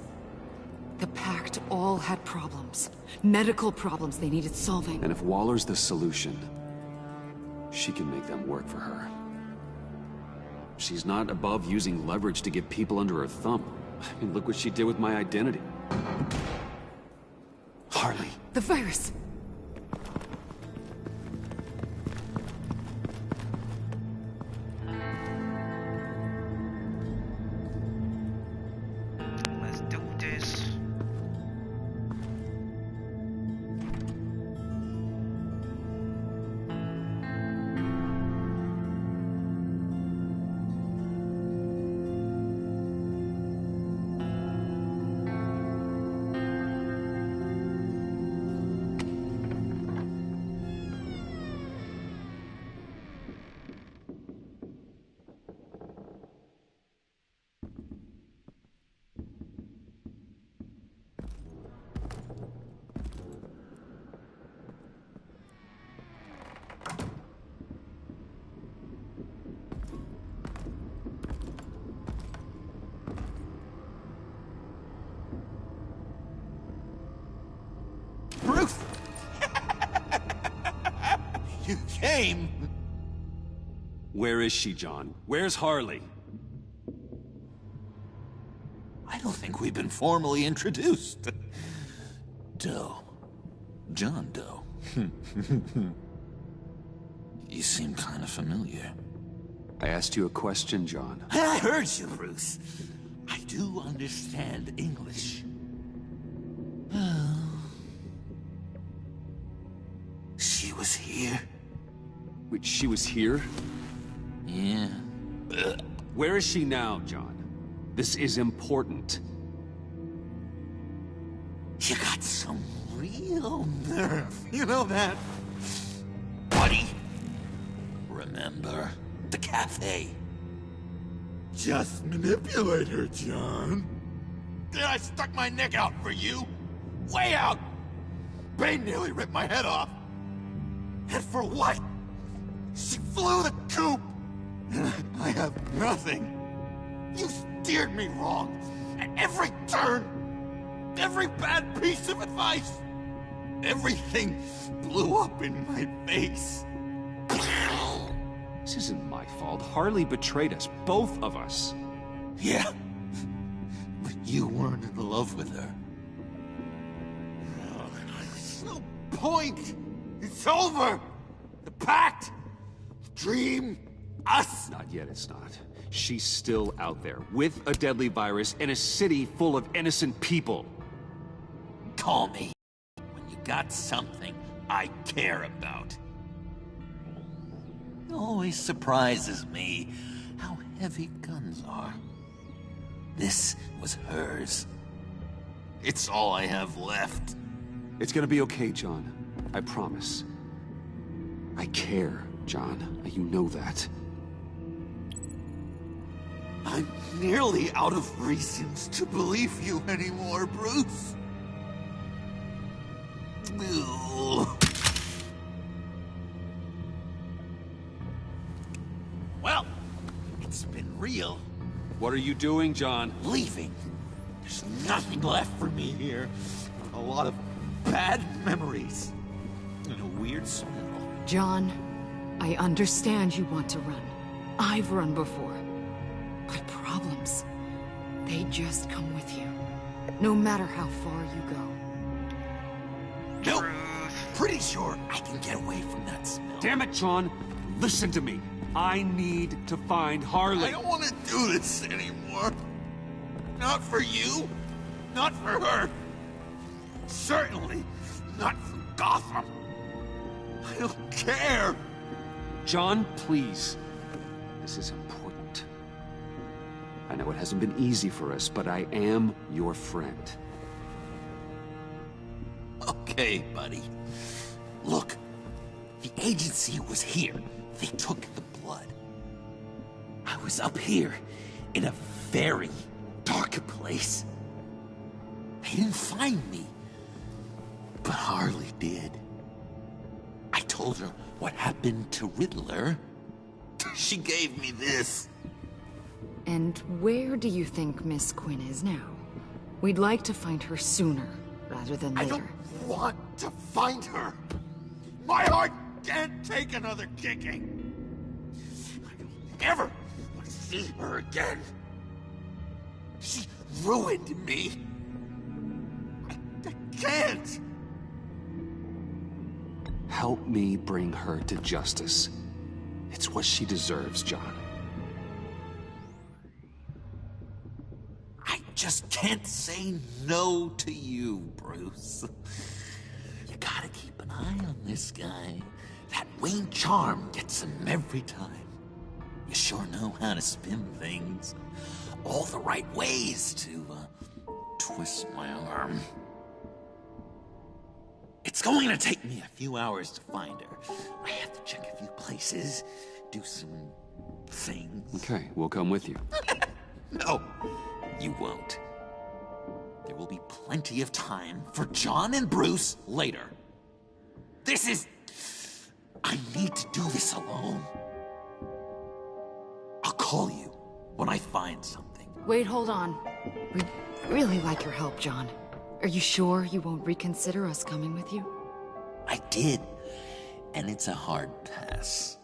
[SPEAKER 9] The Pact all had problems. Medical problems they needed solving.
[SPEAKER 2] And if Waller's the solution, she can make them work for her. She's not above using leverage to get people under her thumb. I mean, look what she did with my identity. Harley.
[SPEAKER 9] The virus.
[SPEAKER 1] Let's do this.
[SPEAKER 2] Where is she, John? Where's Harley?
[SPEAKER 12] I don't think we've been formally introduced. Doe. John Doe. You seem kind of familiar.
[SPEAKER 2] I asked you a question, John.
[SPEAKER 12] I heard you, Bruce. I do understand English. She was here?
[SPEAKER 2] Wait, she was here?
[SPEAKER 12] Yeah.
[SPEAKER 2] Where is she now, John? This is important.
[SPEAKER 12] You got some real nerve, you know that? Buddy? Remember the cafe? Just manipulate her, John. Then I stuck my neck out for you. Way out! Bane nearly ripped my head off. And for what? She flew the coop! And I have nothing. You steered me wrong. At every turn. Every bad piece of advice. Everything blew up in my face.
[SPEAKER 2] This isn't my fault. Harley betrayed us. Both of us.
[SPEAKER 12] Yeah. But you weren't in love with her. There's no point. It's over. The pact. The dream. Us.
[SPEAKER 2] Not yet, it's not. She's still out there, with a deadly virus in a city full of innocent people.
[SPEAKER 12] Call me when you got something I care about. It always surprises me how heavy guns are. This was hers. It's all I have left.
[SPEAKER 2] It's gonna be okay, John. I promise. I care, John. You know that.
[SPEAKER 12] I'm nearly out of reasons to believe you anymore, Bruce. Well, it's been real.
[SPEAKER 2] What are you doing, John?
[SPEAKER 12] Leaving. There's nothing left for me here. A lot of bad memories. And a weird smell.
[SPEAKER 9] John, I understand you want to run. I've run before. But problems, they just come with you. No matter how far you go.
[SPEAKER 12] Nope. Pretty sure I can get away from that smell.
[SPEAKER 2] Damn it, John. Listen to me. I need to find Harley.
[SPEAKER 12] I don't want to do this anymore. Not for you. Not for her. Certainly not for Gotham. I don't care.
[SPEAKER 2] John, please. This is important. I know it hasn't been easy for us, but I am your friend.
[SPEAKER 12] Okay, buddy. Look, the agency was here. They took the blood. I was up here in a very dark place. They didn't find me, but Harley did. I told her what happened to Riddler. She gave me this.
[SPEAKER 9] And where do you think Miss Quinn is now? We'd like to find her sooner, rather than later.
[SPEAKER 12] I don't want to find her. My heart can't take another kicking. I don't ever want to see her again. She ruined me. I can't.
[SPEAKER 2] Help me bring her to justice. It's what she deserves, John.
[SPEAKER 12] I just can't say no to you, Bruce. You gotta keep an eye on this guy. That Wayne charm gets him every time. You sure know how to spin things. All the right ways to twist my arm. It's going to take me a few hours to find her. I have to check a few places, do some things.
[SPEAKER 2] Okay, we'll come with you.
[SPEAKER 12] No, you won't. There will be plenty of time for John and Bruce later. I need to do this alone. I'll call you when I find something.
[SPEAKER 9] Wait, hold on. We'd really like your help, John. Are you sure you won't reconsider us coming with you?
[SPEAKER 12] I did, and it's a hard pass.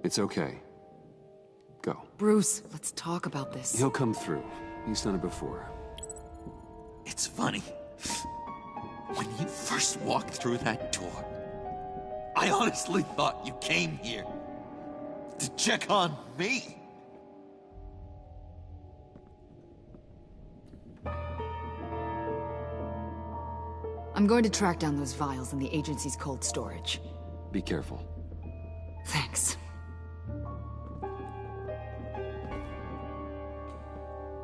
[SPEAKER 2] It's okay. Go.
[SPEAKER 9] Bruce, let's talk about this.
[SPEAKER 2] He'll come through. He's done it before.
[SPEAKER 12] It's funny. When you first walked through that door, I honestly thought you came here to check on me.
[SPEAKER 9] I'm going to track down those vials in the agency's cold storage.
[SPEAKER 2] Be careful.
[SPEAKER 9] Thanks.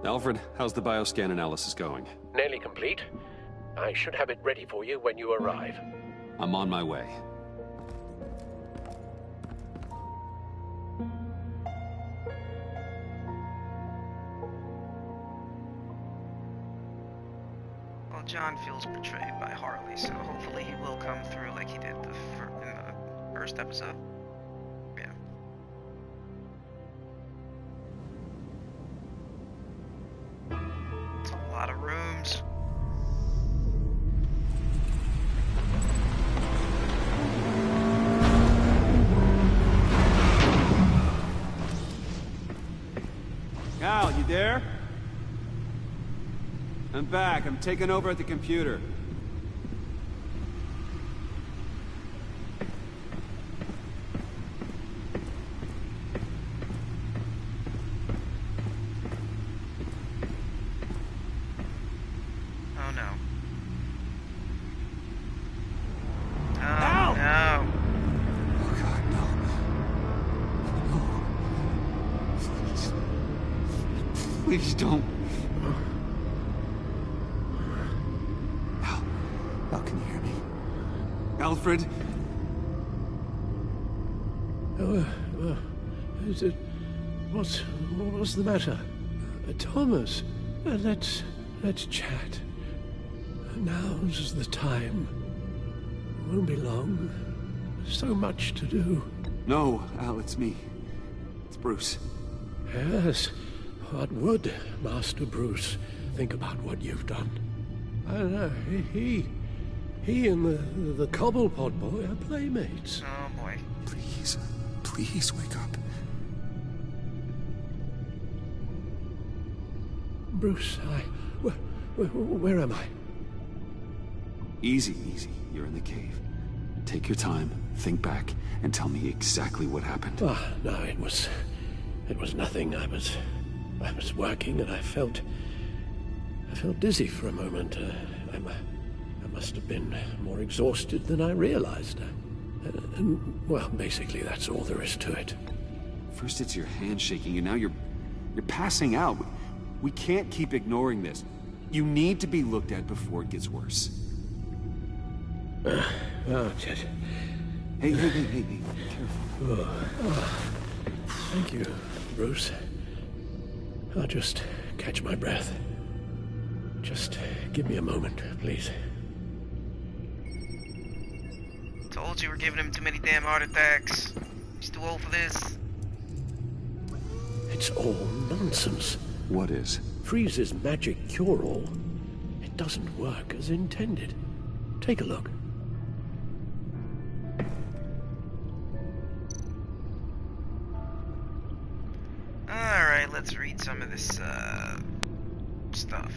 [SPEAKER 2] Alfred, how's the bioscan analysis going?
[SPEAKER 3] Nearly complete. I should have it ready for you when you arrive.
[SPEAKER 2] I'm on my way.
[SPEAKER 1] Well, John feels betrayed by Harley, so hopefully he will come through like he did in the first episode. Yeah. It's a lot of rooms.
[SPEAKER 13] Al, you there? I'm back. I'm taking over at the computer.
[SPEAKER 1] Oh no. Oh
[SPEAKER 13] Al!
[SPEAKER 1] no.
[SPEAKER 12] Oh God, no. No. Please don't. Al, can you hear me?
[SPEAKER 13] Alfred?
[SPEAKER 11] Is it... What's the matter? Thomas, let's chat. Now's the time. Won't be long. So much to do.
[SPEAKER 13] No, Al, it's me. It's Bruce.
[SPEAKER 11] Yes. What would Master Bruce think about what you've done? I don't know. He and the Cobblepot boy are playmates.
[SPEAKER 1] Oh boy.
[SPEAKER 2] Please wake up.
[SPEAKER 11] Bruce, where am I?
[SPEAKER 2] Easy. You're in the cave. Take your time, think back, and tell me exactly what happened.
[SPEAKER 11] No, it was nothing. I was working and I felt dizzy for a moment. I must have been more exhausted than I realized. And, well, basically that's all there is to it.
[SPEAKER 2] First it's your hand shaking, and now you're passing out. We can't keep ignoring this. You need to be looked at before it gets worse.
[SPEAKER 11] Chet.
[SPEAKER 2] Hey, careful.
[SPEAKER 11] Thank you, Bruce. I'll just catch my breath. Just give me a moment, please.
[SPEAKER 1] Told you we're giving him too many damn heart attacks. He's too old for this.
[SPEAKER 11] It's all nonsense.
[SPEAKER 2] What is?
[SPEAKER 11] Freeze's magic cure-all. It doesn't work as intended. Take a look.
[SPEAKER 1] Alright, let's read some of this stuff.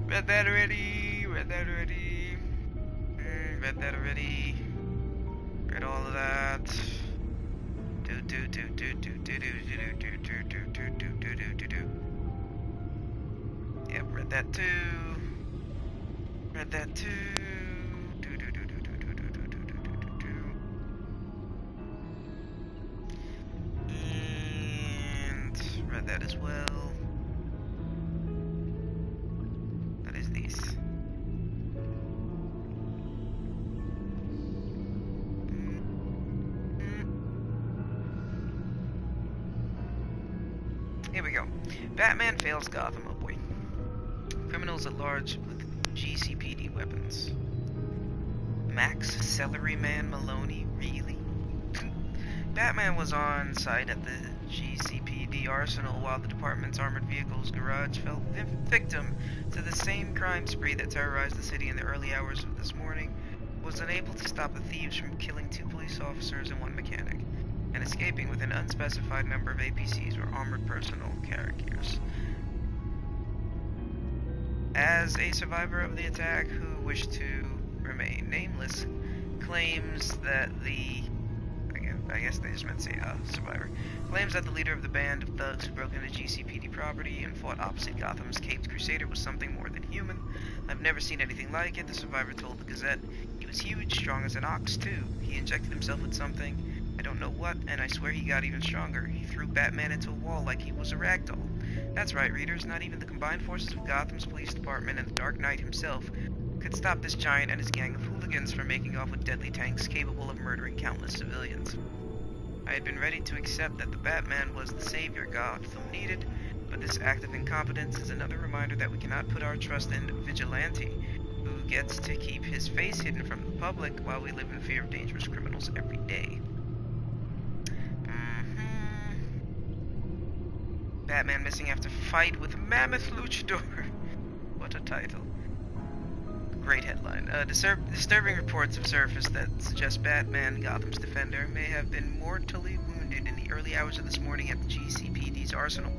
[SPEAKER 1] Read that already. Read that already. Read all of that. Yep, read that too. Read that too. And read that as well. What is these? Here we go. Batman fails Gotham, oh boy. Criminals at large with GCPD weapons. Max Celery Man Maloney, really? Batman was on site at the GCPD arsenal while the department's armored vehicles garage fell victim to the same crime spree that terrorized the city in the early hours of this morning. Was unable to stop the thieves from killing 2 police officers and 1 mechanic. and escaping with an unspecified number of APCs or armored personnel carriers. As a survivor of the attack who wished to remain nameless, claims that I guess they just meant to say survivor, claims that the leader of the band of thugs who broke into GCPD property and fought opposite Gotham's Caped Crusader was something more than human. I've never seen anything like it, the survivor told the Gazette. He was huge, strong as an ox too. He injected himself with something, I don't know what, and I swear he got even stronger. He threw Batman into a wall like he was a ragdoll. That's right, readers, not even the combined forces of Gotham's police department and the Dark Knight himself could stop this giant and his gang of hooligans from making off with deadly tanks capable of murdering countless civilians. I had been ready to accept that the Batman was the savior Gotham needed, but this act of incompetence is another reminder that we cannot put our trust in Vigilante, who gets to keep his face hidden from the public while we live in fear of dangerous criminals every day. Batman missing after fight with Mammoth Luchador. What a title. Great headline. Disturbing reports have surfaced that suggest Batman, Gotham's defender, may have been mortally wounded in the early hours of this morning at the GCPD's arsenal.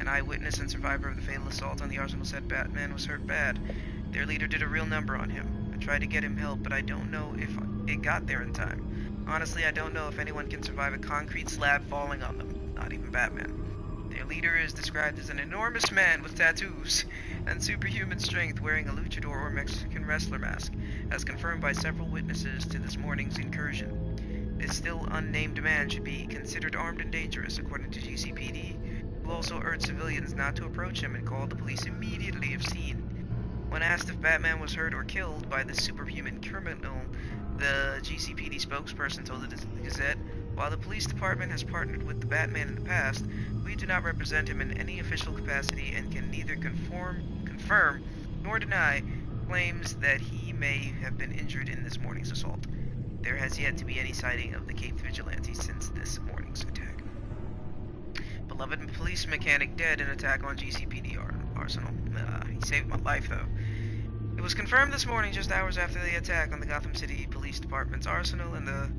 [SPEAKER 1] An eyewitness and survivor of the fatal assault on the arsenal said Batman was hurt bad. Their leader did a real number on him. I tried to get him help, but I don't know if it got there in time. Honestly, I don't know if anyone can survive a concrete slab falling on them. Not even Batman. Their leader is described as an enormous man with tattoos and superhuman strength, wearing a luchador or Mexican wrestler mask, as confirmed by several witnesses to this morning's incursion. This still unnamed man should be considered armed and dangerous, according to GCPD, who also urged civilians not to approach him and called the police immediately if seen. When asked if Batman was hurt or killed by the superhuman criminal, the GCPD spokesperson told the Gazette, "While the police department has partnered with the Batman in the past, we do not represent him in any official capacity and can neither confirm nor deny claims that he may have been injured in this morning's assault. There has yet to be any sighting of the Caped Vigilante since this morning's attack." Beloved police mechanic dead in attack on GCPD arsenal. He saved my life, though. It was confirmed this morning, just hours after the attack on the Gotham City Police Department's arsenal and the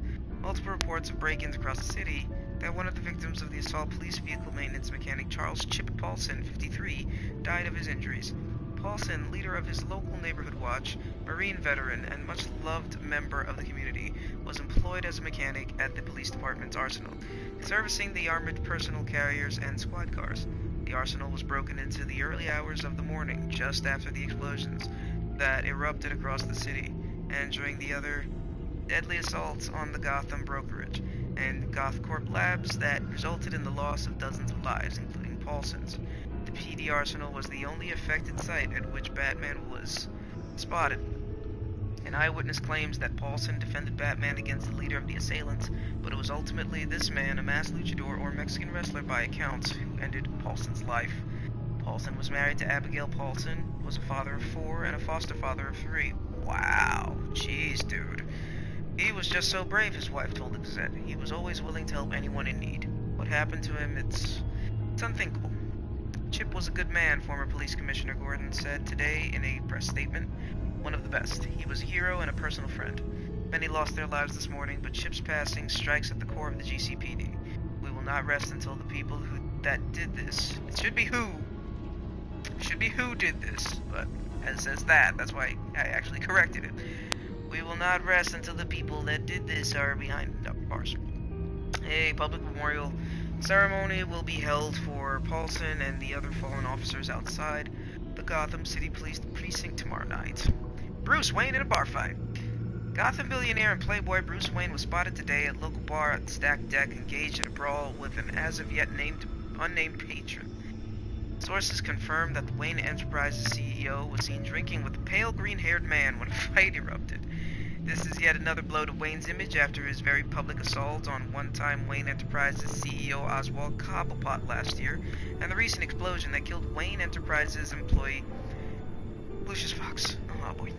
[SPEAKER 1] multiple reports of break-ins across the city, that one of the victims of the assault, police vehicle maintenance mechanic Charles Chip Paulson, 53, died of his injuries. Paulson, leader of his local neighborhood watch, Marine veteran, and much-loved member of the community, was employed as a mechanic at the police department's arsenal, servicing the armored personnel carriers and squad cars. The arsenal was broken into the early hours of the morning, just after the explosions that erupted across the city, and during the other deadly assaults on the Gotham brokerage and GothCorp labs that resulted in the loss of dozens of lives, including Paulson's. The PD arsenal was the only affected site at which Batman was spotted. An eyewitness claims that Paulson defended Batman against the leader of the assailants, but it was ultimately this man, a masked luchador or Mexican wrestler by accounts, who ended Paulson's life. Paulson was married to Abigail Paulson, was a father of 4, and a foster father of 3. Wow. Jeez, dude. He was just so brave, his wife told the Gazette. He was always willing to help anyone in need. What happened to him, it's unthinkable. Chip was a good man, former Police Commissioner Gordon said today in a press statement. One of the best. He was a hero and a personal friend. Many lost their lives this morning, but Chip's passing strikes at the core of the GCPD. We will not rest until the people that did this. It should be who did this, but it says that's why I actually corrected it. We will not rest until the people that did this are behind bars. A public memorial ceremony will be held for Paulson and the other fallen officers outside the Gotham City Police Precinct tomorrow night. Bruce Wayne in a bar fight. Gotham billionaire and playboy Bruce Wayne was spotted today at local bar at Stacked Deck, engaged in a brawl with an as-of-yet unnamed patron. Sources confirmed that the Wayne Enterprises CEO was seen drinking with a pale green-haired man when a fight erupted. This is yet another blow to Wayne's image after his very public assault on one-time Wayne Enterprises CEO Oswald Cobblepot last year, and the recent explosion that killed Wayne Enterprises employee Lucius Fox. Oh boy.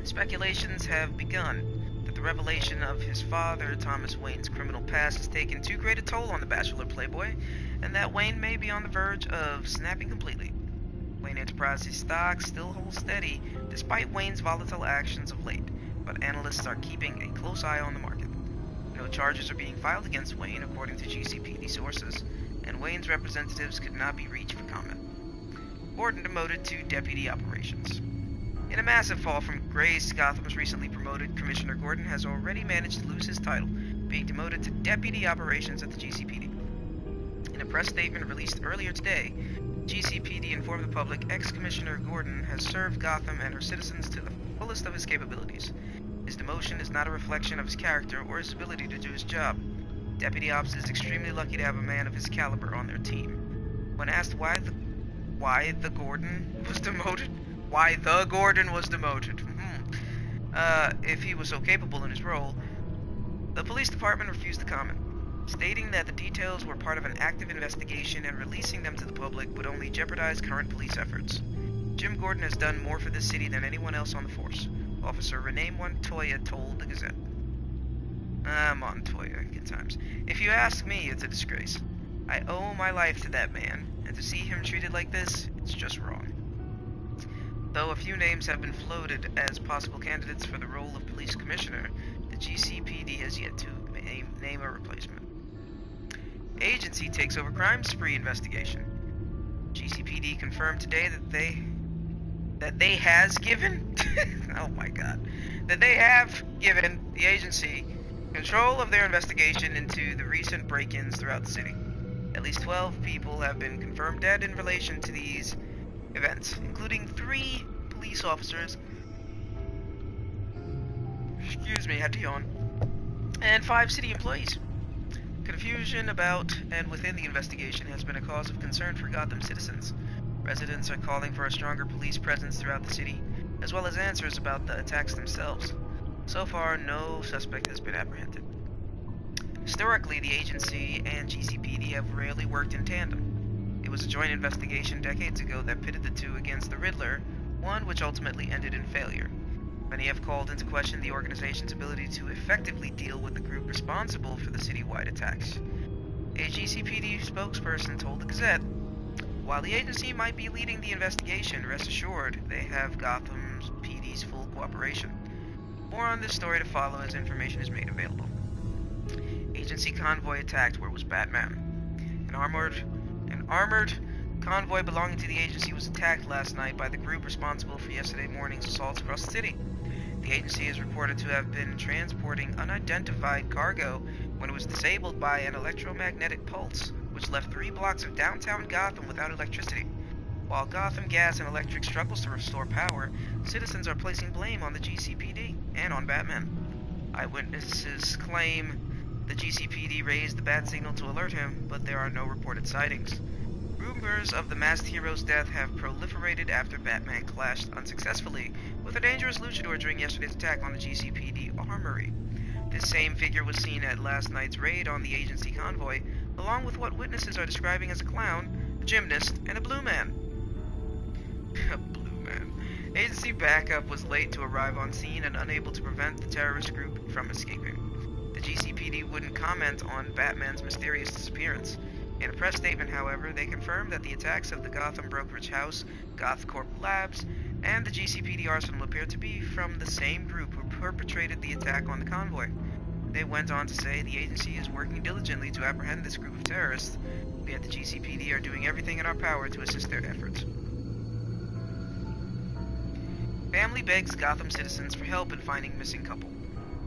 [SPEAKER 1] Speculations have begun that the revelation of his father, Thomas Wayne's criminal past, has taken too great a toll on the bachelor playboy, and that Wayne may be on the verge of snapping completely. Wayne Enterprises stock still holds steady despite Wayne's volatile actions of late, but analysts are keeping a close eye on the market. In No charges are being filed against Wayne, according to GCPD sources, and Wayne's representatives could not be reached for comment. Gordon demoted to Deputy Operations. In a massive fall from grace, Gotham's recently promoted Commissioner Gordon has already managed to lose his title, being demoted to Deputy Operations at the GCPD. In a press statement released earlier today, GCPD informed the public ex-Commissioner Gordon has served Gotham and her citizens to the fullest of his capabilities. His demotion is not a reflection of his character or his ability to do his job. Deputy Ops is extremely lucky to have a man of his caliber on their team. When asked why the Gordon was demoted, if he was so capable in his role, the police department refused to comment, stating that the details were part of an active investigation and releasing them to the public would only jeopardize current police efforts. Jim Gordon has done more for this city than anyone else on the force, Officer Renee Montoya told the Gazette. Montoya, good times. If you ask me, it's a disgrace. I owe my life to that man, and to see him treated like this, it's just wrong. Though a few names have been floated as possible candidates for the role of police commissioner, the GCPD has yet to name a replacement. Agency takes over crime spree investigation. GCPD confirmed today that they have given the agency control of their investigation into the recent break-ins throughout the city. At least 12 people have been confirmed dead in relation to these events, including 3 police officers, had to yawn, and 5 city employees. Confusion about and within the investigation has been a cause of concern for Gotham citizens. Residents are calling for a stronger police presence throughout the city, as well as answers about the attacks themselves. So far, no suspect has been apprehended. Historically, the agency and GCPD have rarely worked in tandem. It was a joint investigation decades ago that pitted the two against the Riddler, one which ultimately ended in failure. Many have called into question the organization's ability to effectively deal with the group responsible for the citywide attacks. A GCPD spokesperson told the Gazette, "While the agency might be leading the investigation, rest assured they have Gotham's PD's full cooperation." More on this story to follow as information is made available. Agency convoy attacked where was Batman. An armored convoy belonging to the agency was attacked last night by the group responsible for yesterday morning's assaults across the city. The agency is reported to have been transporting unidentified cargo when it was disabled by an electromagnetic pulse, which left 3 blocks of downtown Gotham without electricity. While Gotham Gas and Electric struggles to restore power, citizens are placing blame on the GCPD and on Batman. Eyewitnesses claim the GCPD raised the bat signal to alert him, but there are no reported sightings. Rumors of the masked hero's death have proliferated after Batman clashed unsuccessfully with a dangerous luchador during yesterday's attack on the GCPD armory. This same figure was seen at last night's raid on the agency convoy, along with what witnesses are describing as a clown, a gymnast, and a blue man. A blue man. Agency backup was late to arrive on scene and unable to prevent the terrorist group from escaping. The GCPD wouldn't comment on Batman's mysterious disappearance. In a press statement, however, they confirmed that the attacks of the Gotham brokerage house, GothCorp Labs, and the GCPD arsenal appear to be from the same group who perpetrated the attack on the convoy. They went on to say the agency is working diligently to apprehend this group of terrorists. We at the GCPD are doing everything in our power to assist their efforts. Family begs Gotham citizens for help in finding missing couple.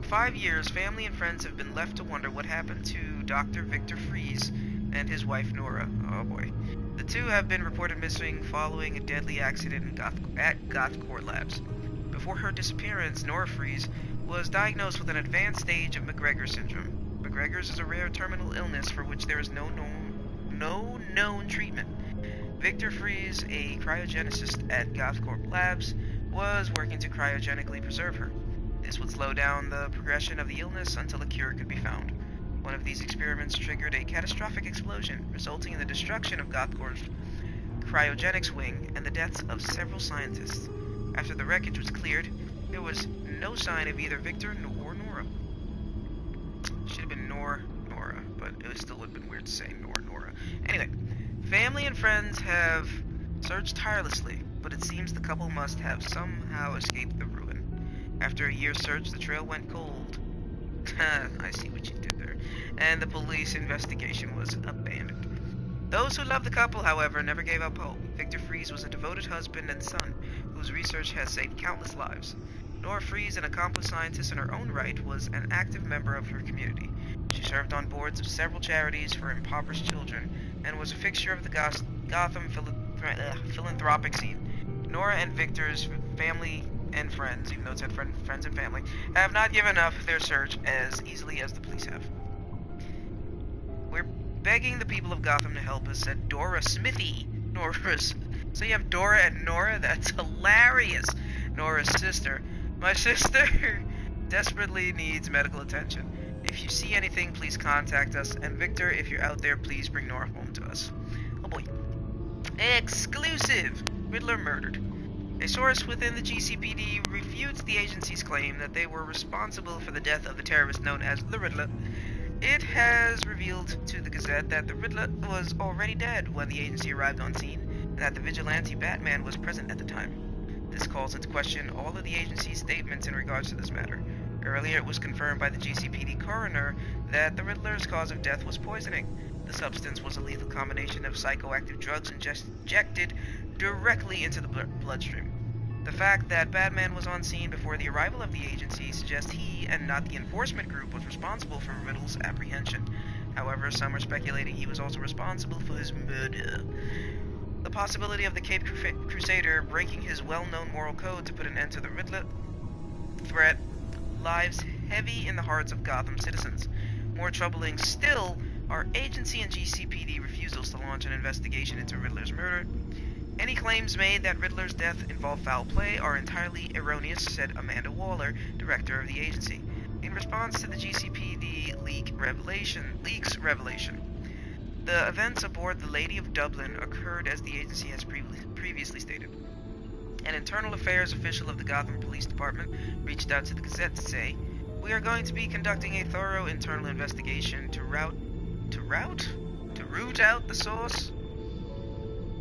[SPEAKER 1] For 5 years, family and friends have been left to wonder what happened to Dr. Victor Fries and his wife Nora. Oh boy. The two have been reported missing following a deadly accident at GothCorp Labs. Before her disappearance, Nora Fries was diagnosed with an advanced stage of McGregor syndrome. McGregor's is a rare terminal illness for which there is no known treatment. Victor Fries, a cryogenicist at GothCorp Labs, was working to cryogenically preserve her. This would slow down the progression of the illness until a cure could be found. One of these experiments triggered a catastrophic explosion, resulting in the destruction of GothCorp's cryogenics wing and the deaths of several scientists. After the wreckage was cleared, there was no sign of either Victor or Nora. Should have been Nora, but it still would have been weird to say Nora. Anyway, family and friends have searched tirelessly, but it seems the couple must have somehow escaped the ruin. After a year's search, the trail went cold. I see what you did there. And the police investigation was abandoned. Those who loved the couple, however, never gave up hope. Victor Fries was a devoted husband and son, whose research has saved countless lives. Nora Fries, an accomplished scientist in her own right, was an active member of her community. She served on boards of several charities for impoverished children, and was a fixture of the Gotham philanthropic scene. Nora and Victor's family and friends, even though it said friends and family, have not given up their search as easily as the police have. We're begging the people of Gotham to help us, said Dora Smithy, Nora's. So you have Dora and Nora? That's hilarious. Nora's sister. My sister desperately needs medical attention. If you see anything, please contact us. And Victor, if you're out there, please bring Nora home to us. Oh boy. Exclusive! Riddler murdered. A source within the GCPD refutes the agency's claim that they were responsible for the death of the terrorist known as the Riddler. It has revealed to the Gazette that the Riddler was already dead when the agency arrived on scene, and that the vigilante Batman was present at the time. This calls into question all of the agency's statements in regards to this matter. Earlier, it was confirmed by the GCPD coroner that the Riddler's cause of death was poisoning. The substance was a lethal combination of psychoactive drugs injected directly into the bloodstream. The fact that Batman was on scene before the arrival of the agency suggests he, and not the enforcement group, was responsible for Riddle's apprehension. However, some are speculating he was also responsible for his murder. The possibility of the Caped Crusader breaking his well-known moral code to put an end to the Riddler threat lies heavy in the hearts of Gotham citizens. More troubling still are agency and GCPD refusals to launch an investigation into Riddler's murder. Any claims made that Riddler's death involved foul play are entirely erroneous, said Amanda Waller, director of the agency, in response to the GCPD leaks revelation. The events aboard the Lady of Dublin occurred as the agency has previously stated. An internal affairs official of the Gotham Police Department reached out to the Gazette to say, "We are going to be conducting a thorough internal investigation to root out the source."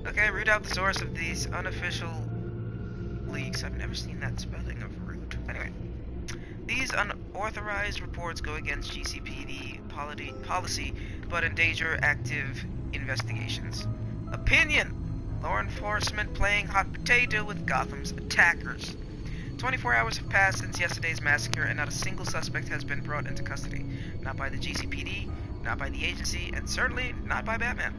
[SPEAKER 1] Okay, root out the source of these unofficial leaks. I've never seen that spelling of root. Anyway, these unauthorized reports go against GCPD policy, but endanger active investigations. Opinion: law enforcement playing hot potato with Gotham's attackers. 24 hours have passed since yesterday's massacre, and not a single suspect has been brought into custody. Not by the GCPD, not by the agency, and certainly not by Batman.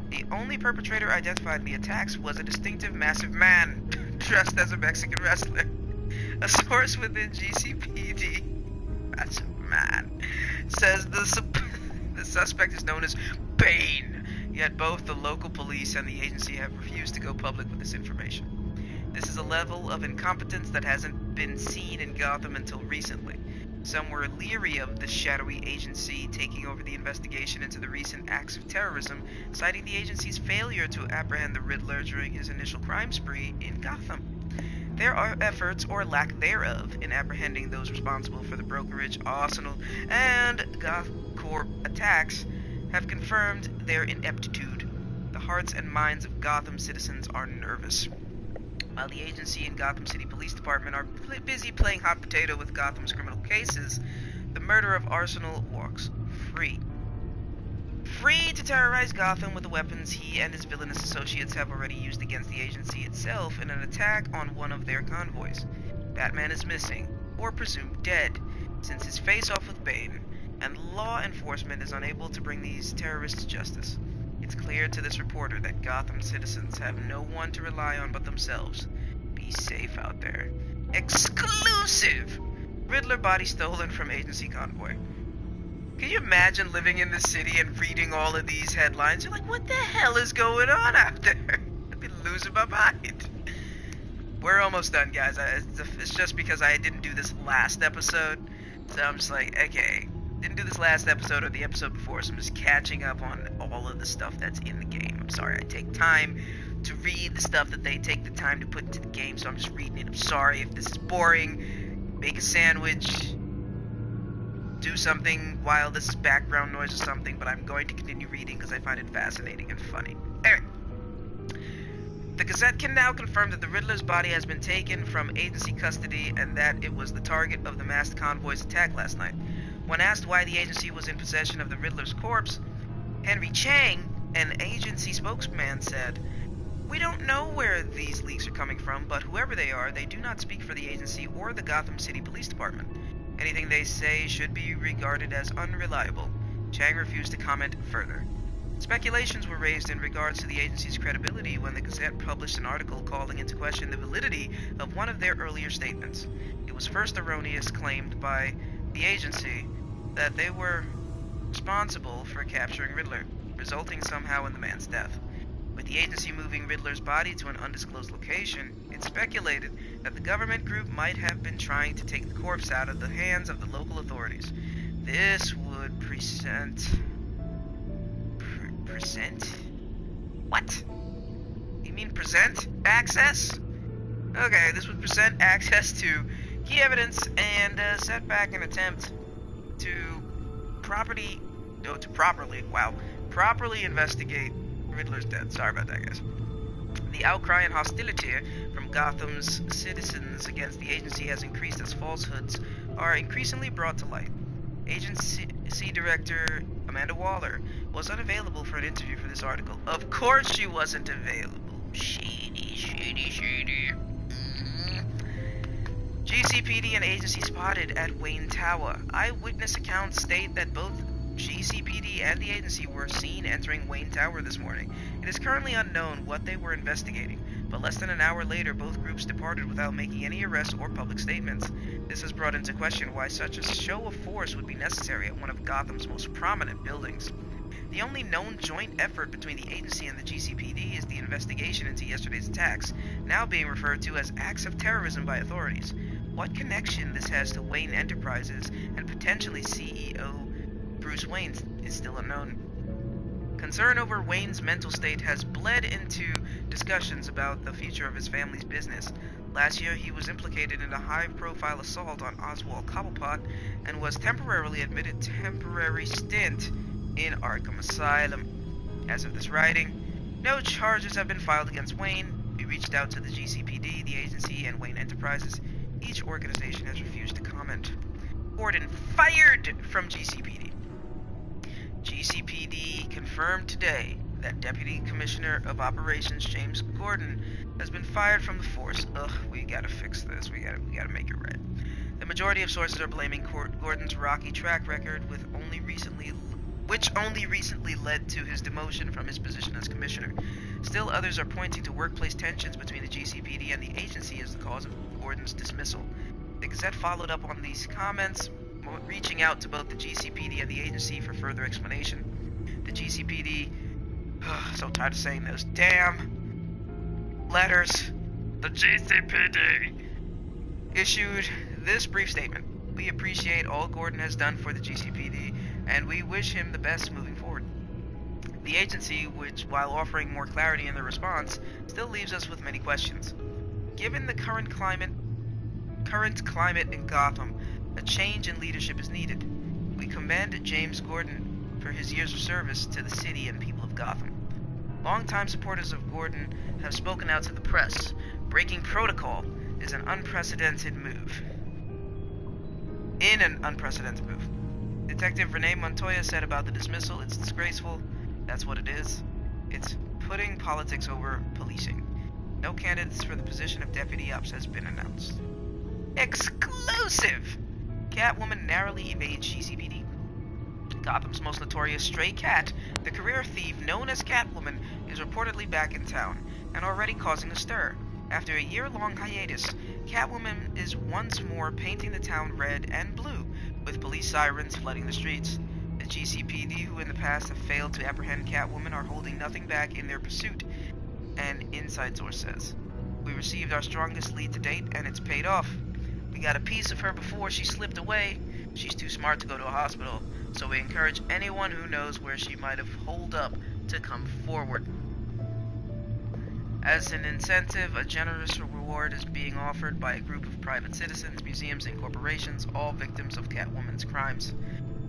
[SPEAKER 1] The only perpetrator identified in the attacks was a distinctive massive man dressed as a Mexican wrestler. A source within GCPD, massive man, says the suspect is known as Bane, yet both the local police and the agency have refused to go public with this information. This is a level of incompetence that hasn't been seen in Gotham until recently. Some were leery of the shadowy agency taking over the investigation into the recent acts of terrorism, citing the agency's failure to apprehend the Riddler during his initial crime spree in Gotham. There are efforts, or lack thereof, in apprehending those responsible for the brokerage, Arsenal, and GothCorp attacks have confirmed their ineptitude. The hearts and minds of Gotham citizens are nervous. While the agency and Gotham City Police Department are busy playing hot potato with Gotham's criminal cases, the murderer of Arsenal walks free. Free to terrorize Gotham with the weapons he and his villainous associates have already used against the agency itself in an attack on one of their convoys. Batman is missing, or presumed dead, since his face-off with Bane, and law enforcement is unable to bring these terrorists to justice. It's clear to this reporter that Gotham citizens have no one to rely on but themselves. Be safe out there. Exclusive! Riddler body stolen from agency convoy. Can you imagine living in the city and reading all of these headlines? You're like, what the hell is going on out there? I'd be losing my mind. We're almost done, guys. It's just because I didn't do this last episode. So I'm just like, okay. Didn't do this last episode or the episode before, so I'm just catching up on all of the stuff that's in the game. I'm sorry, I take time to read the stuff that they take the time to put into the game, so I'm just reading it. I'm sorry if this is boring. Make a sandwich. Do something while this is background noise or something, but I'm going to continue reading because I find it fascinating and funny. Anyway. The Gazette can now confirm that the Riddler's body has been taken from agency custody and that it was the target of the masked convoy's attack last night. When asked why the agency was in possession of the Riddler's corpse, Henry Chang, an agency spokesman, said, "We don't know where these leaks are coming from, but whoever they are, they do not speak for the agency or the Gotham City Police Department. Anything they say should be regarded as unreliable." Chang refused to comment further. Speculations were raised in regards to the agency's credibility when the Gazette published an article calling into question the validity of one of their earlier statements. It was first erroneous claimed by the agency that they were responsible for capturing Riddler, resulting somehow in the man's death. With the agency moving Riddler's body to an undisclosed location, it's speculated that the government group might have been trying to take the corpse out of the hands of the local authorities. This would present... What? You mean present access? Okay, this would present access to key evidence and set back an attempt to properly investigate Riddler's death. Sorry about that, guys. The outcry and hostility from Gotham's citizens against the agency has increased as falsehoods are increasingly brought to light. Agency Director Amanda Waller was unavailable for an interview for this article. Of course she wasn't available. Shady. GCPD and agency spotted at Wayne Tower. Eyewitness accounts state that both GCPD and the agency were seen entering Wayne Tower this morning. It is currently unknown what they were investigating, but less than an hour later both groups departed without making any arrests or public statements. This has brought into question why such a show of force would be necessary at one of Gotham's most prominent buildings. The only known joint effort between the agency and the GCPD is the investigation into yesterday's attacks, now being referred to as acts of terrorism by authorities. What connection this has to Wayne Enterprises and potentially CEO Bruce Wayne is still unknown. Concern over Wayne's mental state has bled into discussions about the future of his family's business. Last year, he was implicated in a high-profile assault on Oswald Cobblepot and was temporarily admitted temporary stint in Arkham Asylum. As of this writing, no charges have been filed against Wayne. We reached out to the GCPD, the agency, and Wayne Enterprises. Each organization has refused to comment. Gordon fired from GCPD. GCPD confirmed today that Deputy Commissioner of Operations James Gordon has been fired from the force. Ugh, we gotta fix this. We gotta make it right. The majority of sources are blaming Gordon's rocky track record, which only recently led to his demotion from his position as commissioner. Still, others are pointing to workplace tensions between the GCPD and the agency as the cause of Gordon's dismissal. The Gazette followed up on these comments, reaching out to both the GCPD and the agency for further explanation. The GCPD, so tired of saying those damn letters, the GCPD issued this brief statement. We appreciate all Gordon has done for the GCPD, and we wish him the best moving forward. The agency, which, while offering more clarity in their response, still leaves us with many questions. Given the current climate in Gotham, a change in leadership is needed. We commend James Gordon for his years of service to the city and people of Gotham. Longtime supporters of Gordon have spoken out to the press. Breaking protocol is an unprecedented move. Detective Renee Montoya said about the dismissal, "It's disgraceful. That's what it is. It's putting politics over policing. No candidates for the position of Deputy Ops has been announced." Exclusive! Catwoman narrowly evades GCPD. Gotham's most notorious stray cat, the career thief known as Catwoman, is reportedly back in town and already causing a stir. After a year-long hiatus, Catwoman is once more painting the town red and blue, with police sirens flooding the streets. The GCPD, who in the past have failed to apprehend Catwoman, are holding nothing back in their pursuit, an inside source says. We received our strongest lead to date, and it's paid off. We got a piece of her before she slipped away. She's too smart to go to a hospital, so we encourage anyone who knows where she might have holed up to come forward. As an incentive, a generous reward is being offered by a group of private citizens, museums, and corporations, all victims of Catwoman's crimes.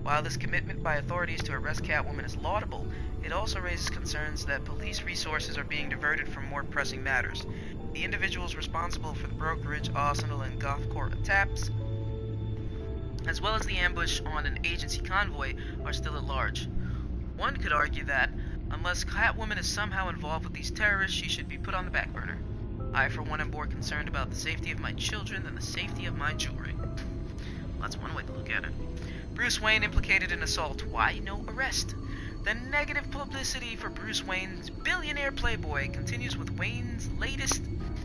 [SPEAKER 1] While this commitment by authorities to arrest Catwoman is laudable, it also raises concerns that police resources are being diverted from more pressing matters. The individuals responsible for the brokerage, arsenal, and golf court attacks as well as the ambush on an agency convoy, are still at large. One could argue that, unless Catwoman is somehow involved with these terrorists, she should be put on the back burner. I, for one, am more concerned about the safety of my children than the safety of my jewelry. Well, that's one way to look at it. Bruce Wayne implicated in assault. Why no arrest? The negative publicity for Bruce Wayne's billionaire playboy continues with Wayne's latest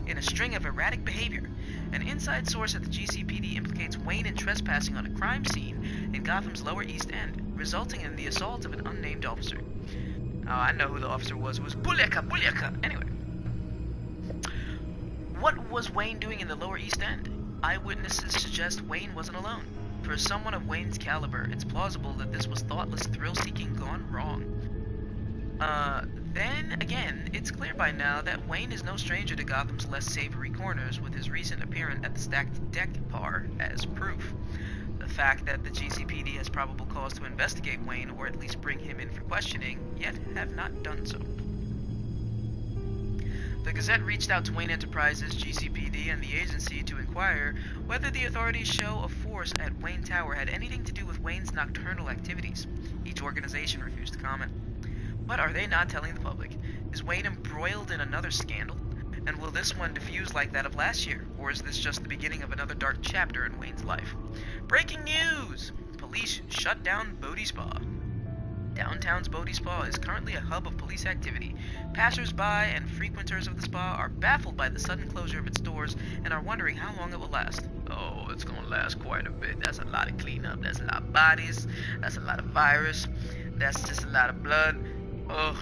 [SPEAKER 1] in a string of erratic behavior. An inside source at the GCPD implicates Wayne in trespassing on a crime scene in Gotham's Lower East End, resulting in the assault of an unnamed officer. Oh, I know who the officer was. It was Bulyaka. Anyway. What was Wayne doing in the Lower East End? Eyewitnesses suggest Wayne wasn't alone. For someone of Wayne's caliber, it's plausible that this was thoughtless thrill-seeking gone wrong. Then again, it's clear by now that Wayne is no stranger to Gotham's less savory corners, with his recent appearance at the Stacked Deck bar as proof. The fact that the GCPD has probable cause to investigate Wayne, or at least bring him in for questioning, yet have not done so. The Gazette reached out to Wayne Enterprises, GCPD, and the agency to inquire whether the authorities' show of force at Wayne Tower had anything to do with Wayne's nocturnal activities. Each organization refused to comment. What are they not telling the public? Is Wayne embroiled in another scandal? And will this one diffuse like that of last year? Or is this just the beginning of another dark chapter in Wayne's life? Breaking news! Police shut down Bodhi Spa. Downtown's Bodhi Spa is currently a hub of police activity. Passers-by and frequenters of the spa are baffled by the sudden closure of its doors and are wondering how long it will last. Oh, it's gonna last quite a bit. That's a lot of cleanup. That's a lot of bodies. That's a lot of virus. That's just a lot of blood. Ugh.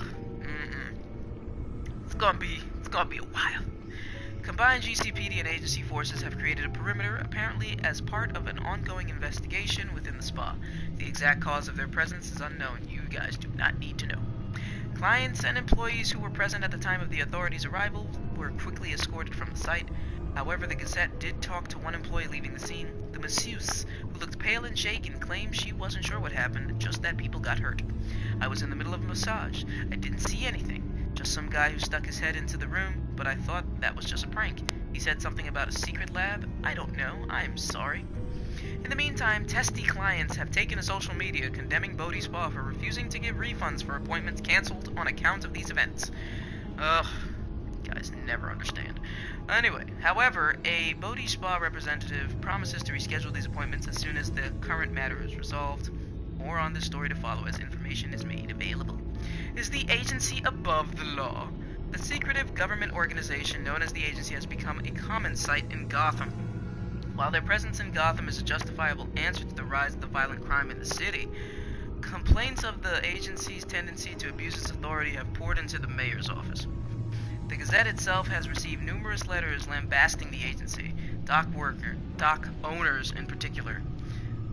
[SPEAKER 1] It's gonna be a while. Combined GCPD and agency forces have created a perimeter, apparently as part of an ongoing investigation within the spa. The exact cause of their presence is unknown. You guys do not need to know. Clients and employees who were present at the time of the authorities' arrival were quickly escorted from the site. However, the Gazette did talk to one employee leaving the scene. The masseuse, who looked pale and shaken, claimed she wasn't sure what happened, just that people got hurt. I was in the middle of a massage. I didn't see anything. Just some guy who stuck his head into the room, but I thought that was just a prank. He said something about a secret lab. I don't know. I'm sorry. In the meantime, testy clients have taken to social media condemning Bodhi Spa for refusing to give refunds for appointments canceled on account of these events. Ugh, guys never understand. Anyway, however, a Bodhi Spa representative promises to reschedule these appointments as soon as the current matter is resolved. More on this story to follow as information is made available. Is the agency above the law? The secretive government organization known as the agency has become a common sight in Gotham. While their presence in Gotham is a justifiable answer to the rise of the violent crime in the city, complaints of the agency's tendency to abuse its authority have poured into the mayor's office. The Gazette itself has received numerous letters lambasting the agency. Dock owners in particular,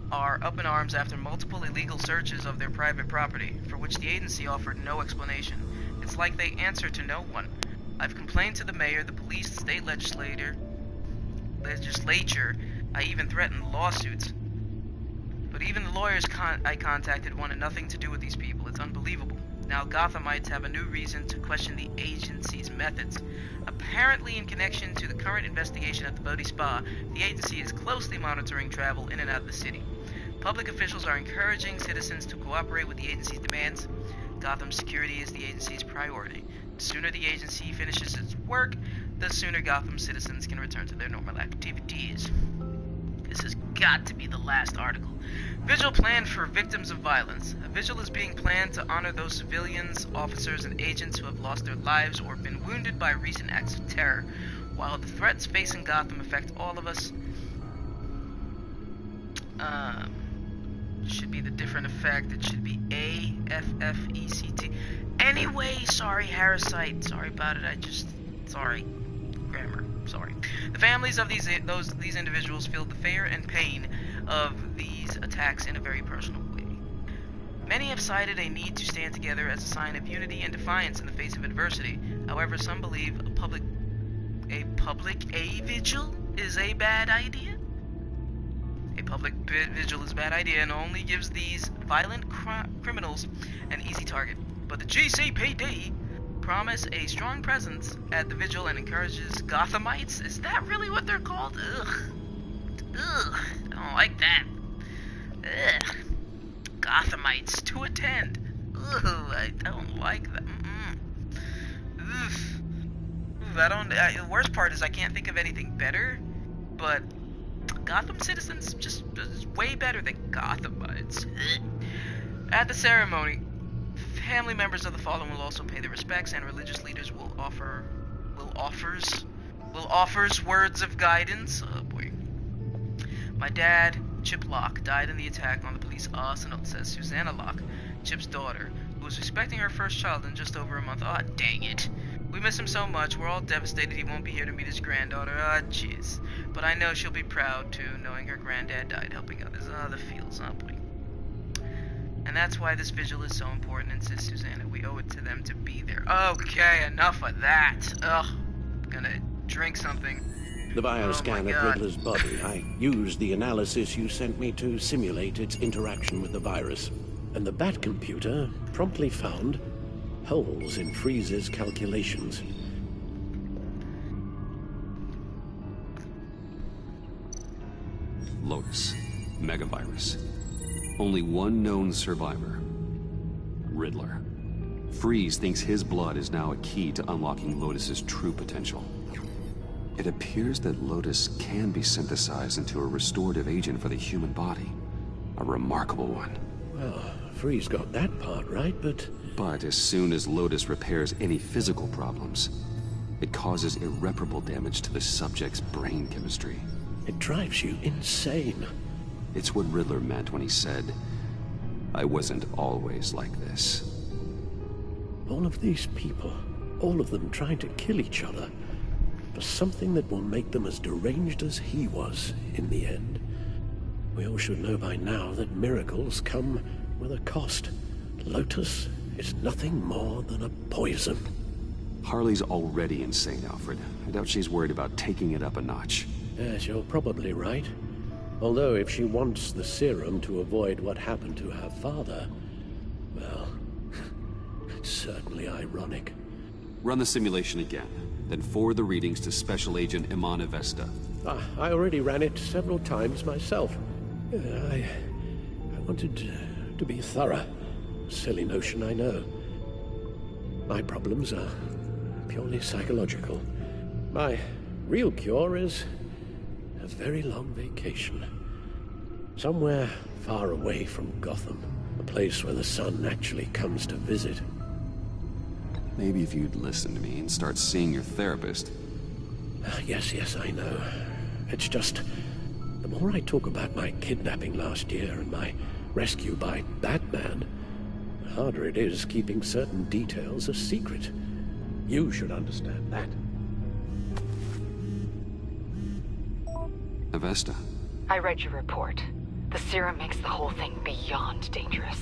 [SPEAKER 1] are up in arms after multiple illegal searches of their private property, for which the agency offered no explanation. It's like they answer to no one. I've complained to the mayor, the police, the state legislature. I even threatened lawsuits. But even the lawyers I contacted wanted nothing to do with these people. It's unbelievable. Now Gothamites have a new reason to question the agency's methods. Apparently in connection to the current investigation at the Bodhi Spa, the agency is closely monitoring travel in and out of the city. Public officials are encouraging citizens to cooperate with the agency's demands. Gotham's security is the agency's priority. The sooner the agency finishes its work, the sooner Gotham citizens can return to their normal activities. This has got to be the last article. Vigil planned for victims of violence. A vigil is being planned to honor those civilians, officers, and agents who have lost their lives or been wounded by recent acts of terror. While the threats facing Gotham affect all of us, should be the different effect. It should be AFFECT. Anyway, sorry, Harrisite. Sorry about it. Sorry. Grammar. Sorry. The families of these individuals feel the fear and pain of these attacks in a very personal way. Many have cited a need to stand together as a sign of unity and defiance in the face of adversity. However, some believe a vigil is a bad idea. A public vigil is a bad idea and only gives these violent criminals an easy target. But the GCPD promise a strong presence at the vigil and encourages Gothamites. Is that really what they're called? Ugh. I don't like that. Ugh. Gothamites to attend. Ugh, I don't like that. Ugh. I don't. The worst part is I can't think of anything better, but Gotham citizens just is way better than Gothamites. Ugh. At the ceremony, family members of the fallen will also pay their respects, and religious leaders will offers words of guidance. Oh boy. My dad, Chip Locke, died in the attack on the police arsenal, says Susanna Locke, Chip's daughter, who was expecting her first child in just over a month. Aw, dang it. We miss him so much. We're all devastated he won't be here to meet his granddaughter. Ah, jeez. But I know she'll be proud, too, knowing her granddad died helping others. Ah, the feels. Oh, boy. And that's why this vigil is so important, insists Susanna. We owe it to them to be there. Okay, enough of that. Ugh. Gonna drink something.
[SPEAKER 14] The bioscan at Riddler's body. I used the analysis you sent me to simulate its interaction with the virus. And the Bat computer promptly found holes in Freeze's calculations.
[SPEAKER 2] Lotus. Megavirus. Only one known survivor. Riddler. Freeze thinks his blood is now a key to unlocking Lotus's true potential. It appears that Lotus can be synthesized into a restorative agent for the human body. A remarkable one.
[SPEAKER 14] Well, Freeze got that part right, but
[SPEAKER 2] as soon as Lotus repairs any physical problems, it causes irreparable damage to the subject's brain chemistry.
[SPEAKER 14] It drives you insane.
[SPEAKER 2] It's what Riddler meant when he said, I wasn't always like this.
[SPEAKER 14] All of these people, all of them trying to kill each other, for something that will make them as deranged as he was in the end. We all should know by now that miracles come with a cost. Lotus is nothing more than a poison.
[SPEAKER 2] Harley's already insane, Alfred. I doubt she's worried about taking it up a notch.
[SPEAKER 14] Yes, you're probably right. Although if she wants the serum to avoid what happened to her father, well, it's certainly ironic.
[SPEAKER 2] Run the simulation again, then forward the readings to Special Agent Iman Avesta.
[SPEAKER 14] I already ran it several times myself. I wanted to be thorough. Silly notion, I know. My problems are purely psychological. My real cure is a very long vacation. Somewhere far away from Gotham. A place where the sun actually comes to visit.
[SPEAKER 2] Maybe if you'd listen to me and start seeing your therapist.
[SPEAKER 14] Yes, I know. It's just, the more I talk about my kidnapping last year and my rescue by Batman, the harder it is keeping certain details a secret. You should understand that.
[SPEAKER 2] Avesta.
[SPEAKER 9] I read your report. The serum makes the whole thing beyond dangerous.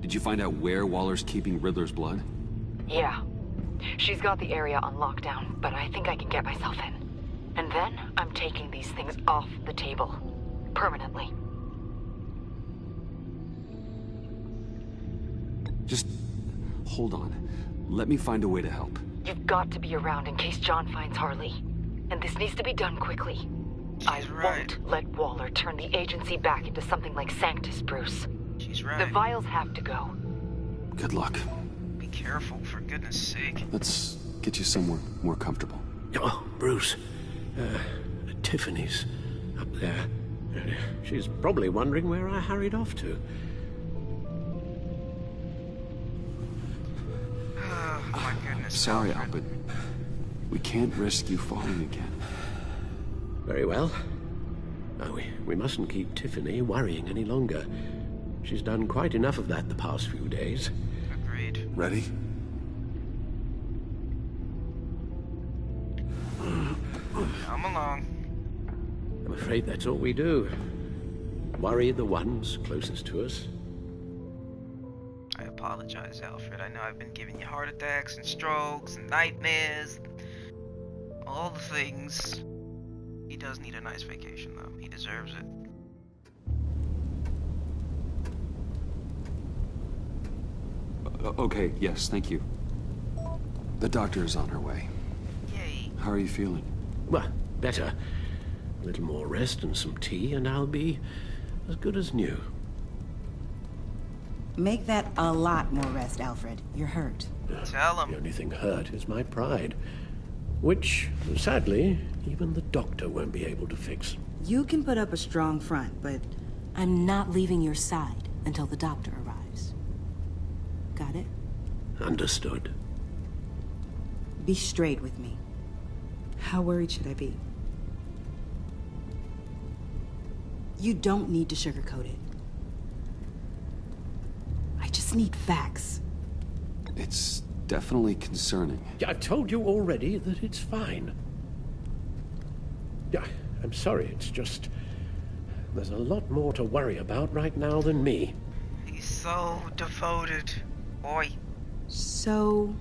[SPEAKER 2] Did you find out where Waller's keeping Riddler's blood?
[SPEAKER 9] Yeah. She's got the area on lockdown, but I think I can get myself in. And then I'm taking these things off the table. Permanently.
[SPEAKER 2] Just hold on. Let me find a way to help.
[SPEAKER 9] You've got to be around in case John finds Harley. And this needs to be done quickly. I won't let Waller turn the agency back into something like Sanctus, Bruce.
[SPEAKER 1] She's right.
[SPEAKER 9] The vials have to go.
[SPEAKER 2] Good luck.
[SPEAKER 1] Be careful, for goodness sake.
[SPEAKER 2] Let's get you somewhere more comfortable.
[SPEAKER 14] Oh, Bruce. Tiffany's up there. She's probably wondering where I hurried off to.
[SPEAKER 1] Oh, my goodness.
[SPEAKER 2] Sorry, Al, but we can't risk you falling again.
[SPEAKER 14] Very well. We mustn't keep Tiffany worrying any longer. She's done quite enough of that the past few days.
[SPEAKER 1] Agreed.
[SPEAKER 2] Ready?
[SPEAKER 1] Come along.
[SPEAKER 14] I'm afraid that's all we do. Worry the ones closest to us.
[SPEAKER 1] I apologize, Alfred. I know I've been giving you heart attacks and strokes and nightmares. All the things. He does need a nice vacation, though. He deserves it.
[SPEAKER 2] Okay, yes, thank you. The doctor is on her way.
[SPEAKER 1] Yay.
[SPEAKER 2] How are you feeling?
[SPEAKER 14] Well, better. A little more rest and some tea, and I'll be as good as new.
[SPEAKER 15] Make that a lot more rest, Alfred. You're hurt.
[SPEAKER 1] Tell him.
[SPEAKER 14] The only thing hurt is my pride, which, sadly, even the doctor won't be able to fix.
[SPEAKER 15] You can put up a strong front, but I'm not leaving your side until the doctor arrives. Got it?
[SPEAKER 14] Understood.
[SPEAKER 15] Be straight with me. How worried should I be? You don't need to sugarcoat it. I just need facts.
[SPEAKER 2] It's definitely concerning.
[SPEAKER 14] Yeah, I've told you already that it's fine. Yeah, I'm sorry, it's just... There's a lot more to worry about right now than me.
[SPEAKER 1] He's so devoted. Boy.
[SPEAKER 15] So...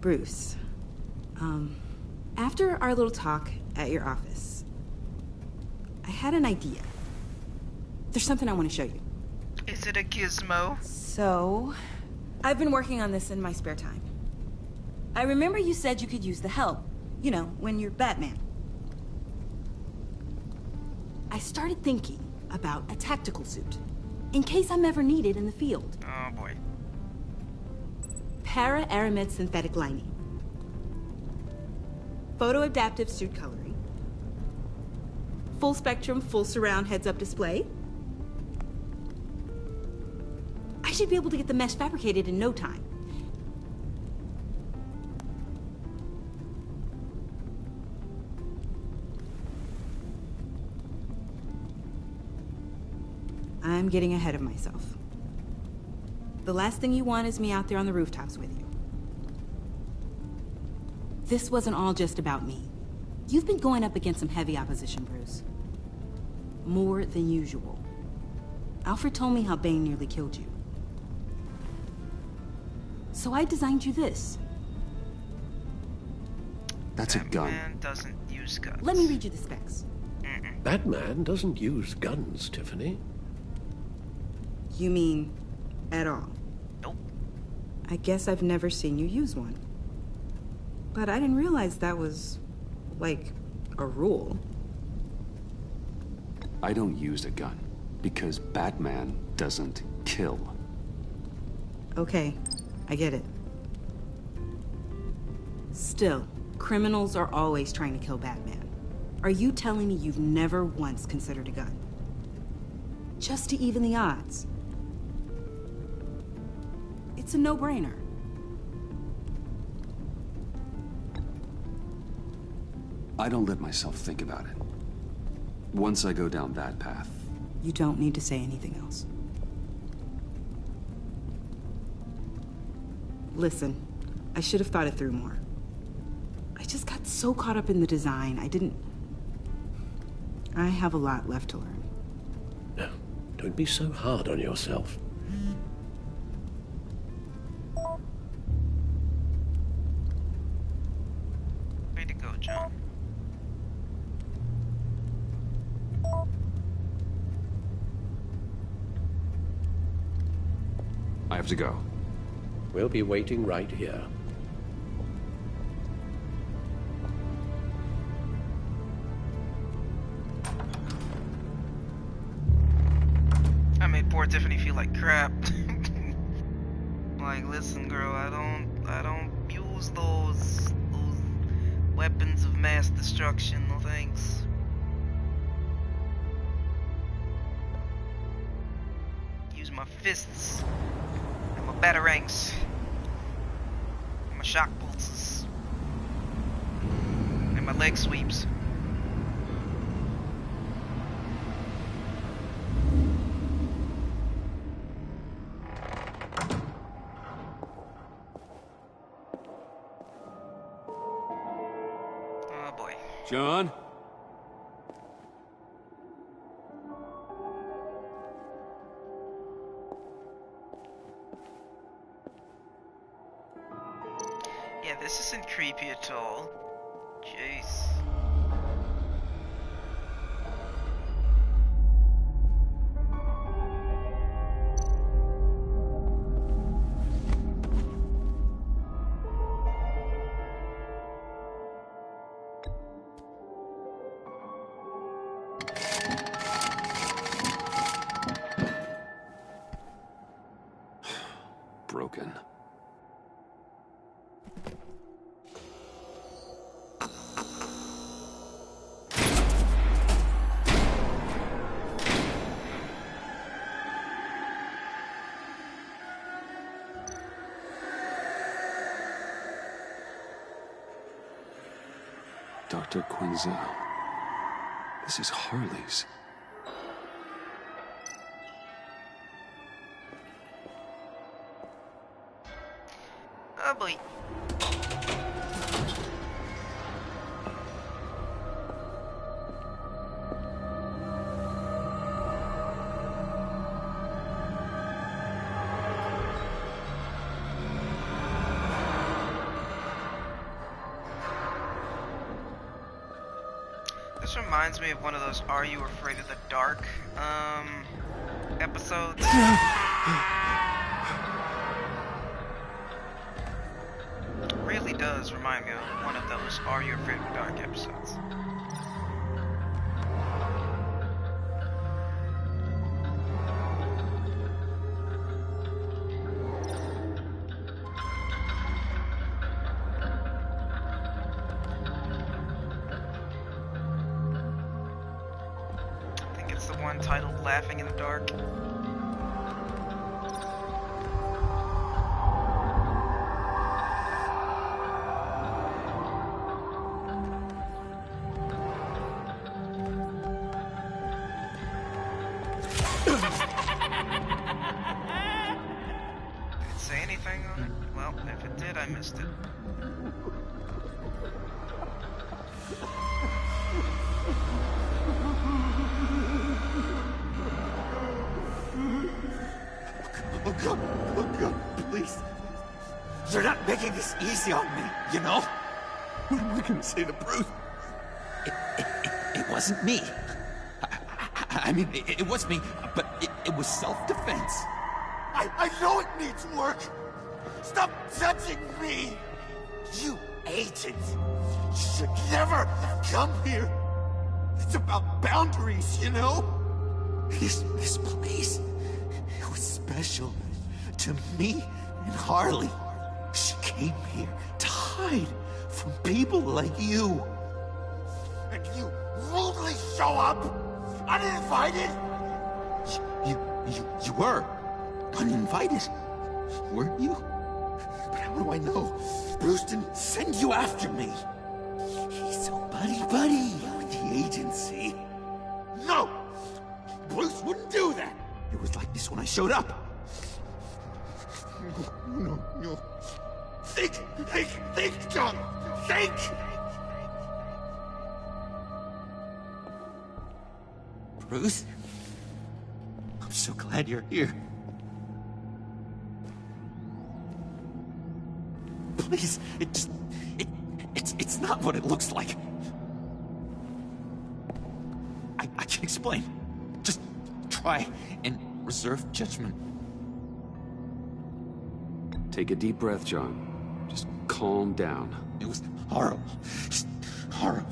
[SPEAKER 15] Bruce. After our little talk at your office, I had an idea. There's something I want to show you.
[SPEAKER 1] Is it a gizmo?
[SPEAKER 15] So, I've been working on this in my spare time. I remember you said you could use the help. You know, when you're Batman. I started thinking about a tactical suit, in case I'm ever needed in the field.
[SPEAKER 1] Oh boy.
[SPEAKER 15] Para-aramid synthetic lining. Photo-adaptive suit coloring. Full spectrum, full surround heads-up display. I should be able to get the mesh fabricated in no time. I'm getting ahead of myself. The last thing you want is me out there on the rooftops with you. This wasn't all just about me. You've been going up against some heavy opposition, Bruce. More than usual. Alfred told me how Bane nearly killed you. So I designed you this.
[SPEAKER 2] That's a gun.
[SPEAKER 1] Batman doesn't use guns.
[SPEAKER 15] Let me read you the specs.
[SPEAKER 14] Batman doesn't use guns, Tiffany.
[SPEAKER 15] You mean at all?
[SPEAKER 1] Nope.
[SPEAKER 15] I guess I've never seen you use one. But I didn't realize that was, like, a rule.
[SPEAKER 2] I don't use a gun because Batman doesn't kill.
[SPEAKER 15] Okay, I get it. Still, criminals are always trying to kill Batman. Are you telling me you've never once considered a gun? Just to even the odds. It's a no-brainer.
[SPEAKER 2] I don't let myself think about it. Once I go down that path...
[SPEAKER 15] You don't need to say anything else. Listen, I should have thought it through more. I just got so caught up in the design, I have a lot left to learn.
[SPEAKER 14] No, don't be so hard on yourself.
[SPEAKER 1] Way to go, John.
[SPEAKER 2] I have to go.
[SPEAKER 14] We'll be waiting right here.
[SPEAKER 1] I made poor Tiffany feel like crap. Like, listen, girl, I don't use those weapons of mass destruction. No thanks. Use my fists and my batarangs and my shock pulses and my leg sweeps. Oh boy.
[SPEAKER 2] John?
[SPEAKER 1] Yeah, this isn't creepy at all. Jeez.
[SPEAKER 2] Dr. Quinzel. This is Harley's.
[SPEAKER 1] Oh boy. This reminds me of one of those "Are You Afraid of the Dark" episodes. Really does remind me of one of those "Are You Afraid of the Dark" episodes. I think it's the one titled "Laughing in the Dark." Did it say anything on it? Well, if it did, I missed it.
[SPEAKER 12] Oh God, please. You're not making this easy on me, you know? What am I gonna say to Bruce? It wasn't me. I mean, it was me, but it was self-defense. I know it needs work. Stop judging me. You agent should never come here. It's about boundaries, you know? This place, it was special to me and Harley. She came here to hide from people like you. And you rudely show up, uninvited? You were uninvited, weren't you? But how do I know Bruce didn't send you after me? He's so buddy-buddy with the agency. No! Bruce wouldn't do that! It was like this when I showed up. No. Think, John! Think! Bruce? I'm so glad you're here. Please, it's not what it looks like. I can explain. Just try and reserve judgment.
[SPEAKER 2] Take a deep breath, John. Just calm down.
[SPEAKER 12] It was horrible. Just horrible.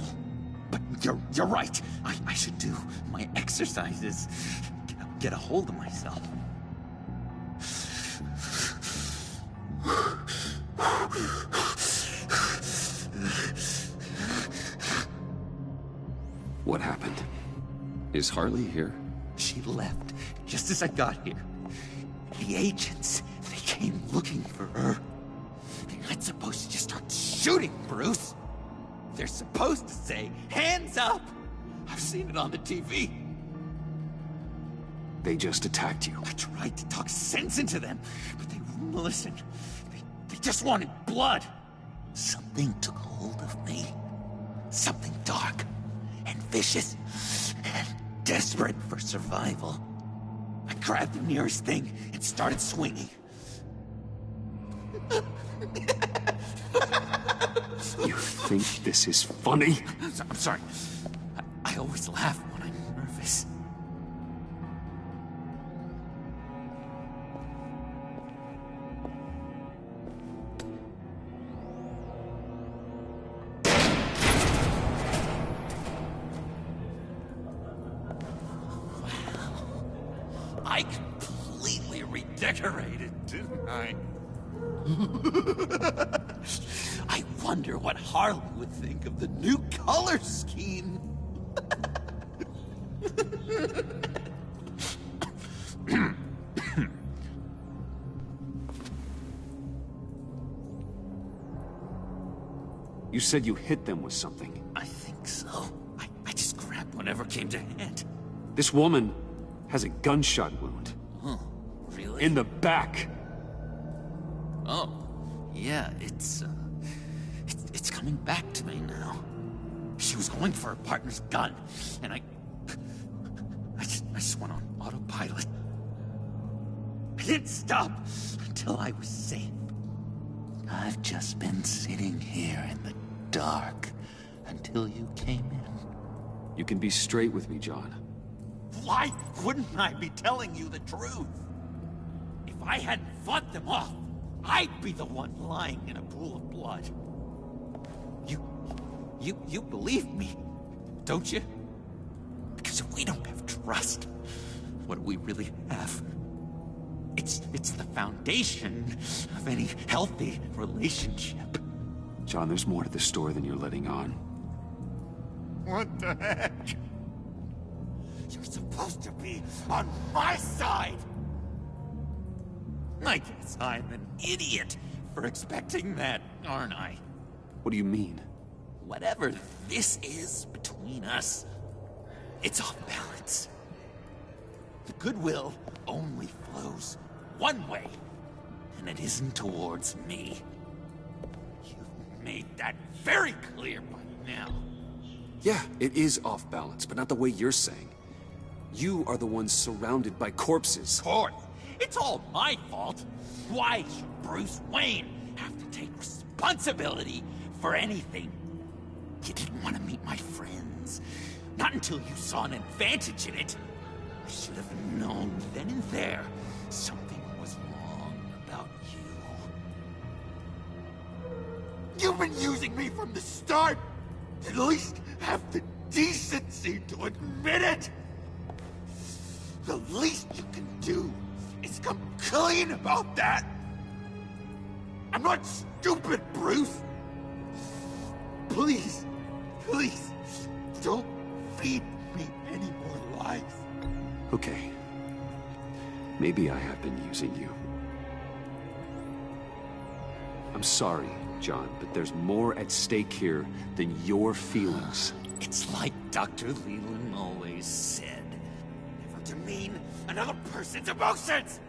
[SPEAKER 12] But you're right. I should do my exercises. Get a hold of myself.
[SPEAKER 2] What happened? Is Harley here?
[SPEAKER 12] She left just as I got here. The agents, they came looking for her. They're not supposed to just start shooting, Bruce. They're supposed to say, hands up! I've seen it on the TV.
[SPEAKER 2] They just attacked you.
[SPEAKER 12] I tried to talk sense into them, but they wouldn't listen. They just wanted blood. Something took hold of me. Something dark and vicious and desperate for survival. I grabbed the nearest thing and started swinging.
[SPEAKER 2] You think this is funny?
[SPEAKER 12] I'm sorry. I always laugh when I'm nervous. I completely redecorated, didn't I? I wonder what Harley would think of the new color scheme.
[SPEAKER 2] You said you hit them with something.
[SPEAKER 12] I think so. I just grabbed whatever came to hand.
[SPEAKER 2] This woman has a gunshot wound.
[SPEAKER 12] Oh, really?
[SPEAKER 2] In the back.
[SPEAKER 12] Oh, yeah, it's coming back to me now. She was going for her partner's gun, and I just went on autopilot. I didn't stop until I was safe. I've just been sitting here in the dark until you came in.
[SPEAKER 2] You can be straight with me, John.
[SPEAKER 12] Why wouldn't I be telling you the truth? If I hadn't fought them off, I'd be the one lying in a pool of blood. You believe me, don't you? Because if we don't have trust, what do we really have? It's the foundation of any healthy relationship.
[SPEAKER 2] John, there's more to the story than you're letting on.
[SPEAKER 12] What the heck? You're supposed to be on my side! I guess I'm an idiot for expecting that, aren't I?
[SPEAKER 2] What do you mean?
[SPEAKER 12] Whatever this is between us, it's off balance. The goodwill only flows one way, and it isn't towards me. You've made that very clear by now.
[SPEAKER 2] Yeah, it is off balance, but not the way you're saying. You are the ones surrounded by corpses.
[SPEAKER 12] Of course. It's all my fault. Why should Bruce Wayne have to take responsibility for anything? You didn't want to meet my friends. Not until you saw an advantage in it. I should have known then and there something was wrong about you. You've been using me from the start. At least have the decency to admit it. The least you can do is come clean about that. I'm not stupid, Bruce. Please, please, don't feed me any more lies.
[SPEAKER 2] Okay. Maybe I have been using you. I'm sorry, John, but there's more at stake here than your feelings.
[SPEAKER 12] It's like Dr. Leland always said. Never demean another person's emotions!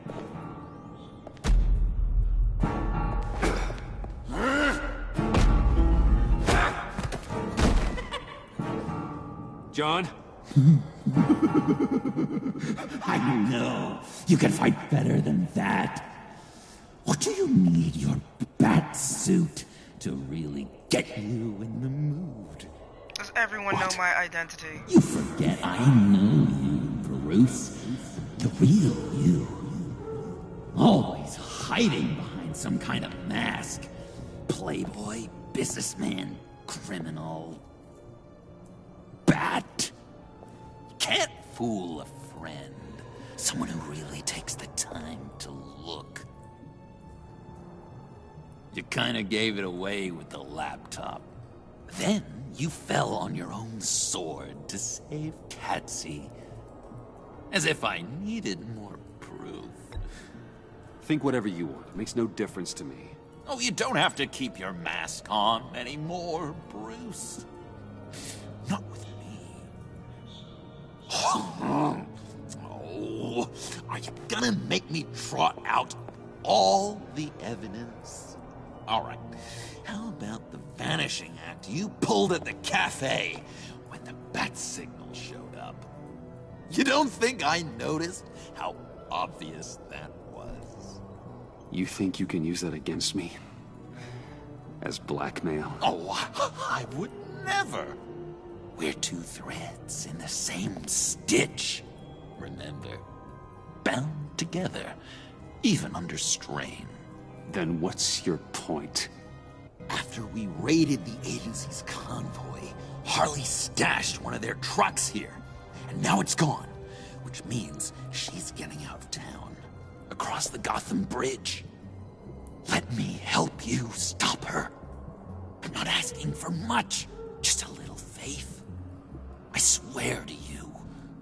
[SPEAKER 2] John?
[SPEAKER 12] I know. You can fight better than that. Or do you need your bat suit to really get you in the mood?
[SPEAKER 1] Does everyone know my identity?
[SPEAKER 12] You forget I know you, Bruce. The real you. Always hiding behind some kind of mask. Playboy, businessman, criminal. Bat. You can't fool a friend. Someone who really takes the time to look. You kinda gave it away with the laptop. Then you fell on your own sword to save Patsy. As if I needed more proof.
[SPEAKER 2] Think whatever you want. It makes no difference to me.
[SPEAKER 12] Oh, you don't have to keep your mask on anymore, Bruce. Not with me. Oh, are you gonna make me trot out all the evidence? All right. How about the vanishing act you pulled at the cafe when the bat signal showed up? You don't think I noticed how obvious that was?
[SPEAKER 2] You think you can use that against me? As blackmail?
[SPEAKER 12] Oh, I would never. We're two threads in the same stitch. Remember? Bound together, even under strain.
[SPEAKER 2] Then what's your point?
[SPEAKER 12] After we raided the agency's convoy, Harley stashed one of their trucks here. And now it's gone, which means she's getting out of town, across the Gotham Bridge. Let me help you stop her. I'm not asking for much, just a little faith. I swear to you,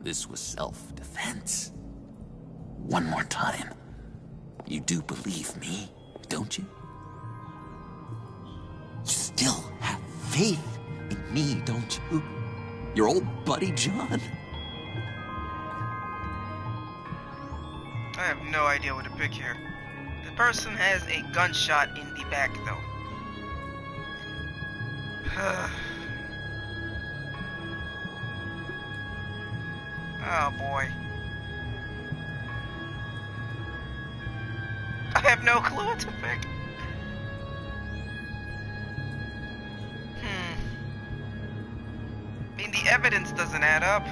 [SPEAKER 12] this was self-defense. One more time. You do believe me, don't you? You still have faith in me, don't you? Your old buddy, John?
[SPEAKER 1] I have no idea what to pick here. The person has a gunshot in the back, though. Oh boy. I have no clue what to pick. I mean, the evidence doesn't add up.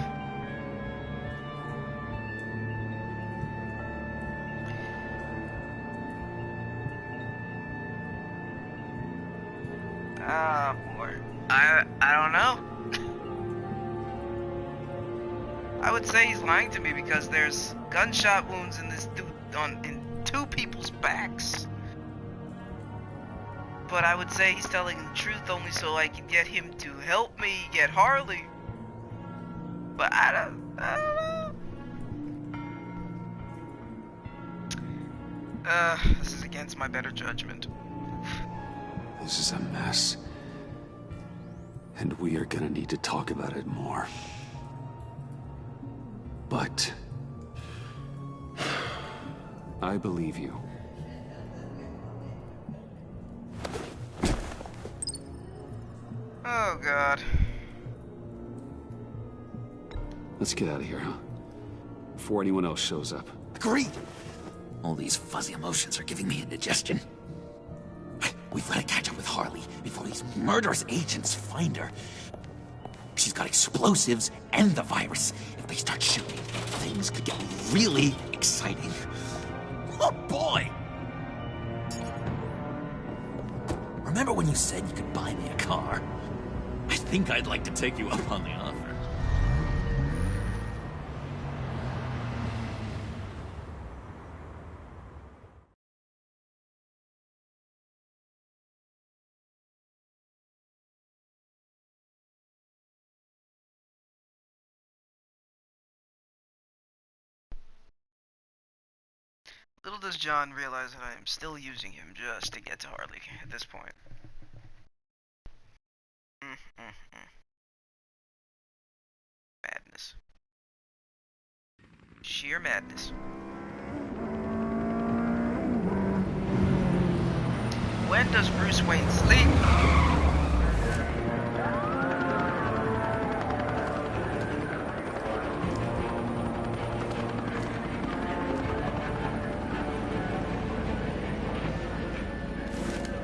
[SPEAKER 1] Ah, boy. I don't know. I would say he's lying to me because there's gunshot wounds in this dude in two people's backs. But I would say he's telling the truth only so I can get him to help me get Harley. But I don't know. This is against my better judgment.
[SPEAKER 2] This is a mess. And we are gonna need to talk about it more. But I believe you.
[SPEAKER 1] Oh God.
[SPEAKER 2] Let's get out of here, huh? Before anyone else shows up.
[SPEAKER 12] Agreed! All these fuzzy emotions are giving me indigestion. We've got to catch up with Harley before these murderous agents find her. She's got explosives and the virus. If they start shooting, things could get really exciting. Oh boy! Remember when you said you could buy me a car? I think I'd like to take you up on the offer.
[SPEAKER 1] Little does John realize that I am still using him just to get to Harley at this point. Madness. Sheer madness. When does Bruce Wayne sleep?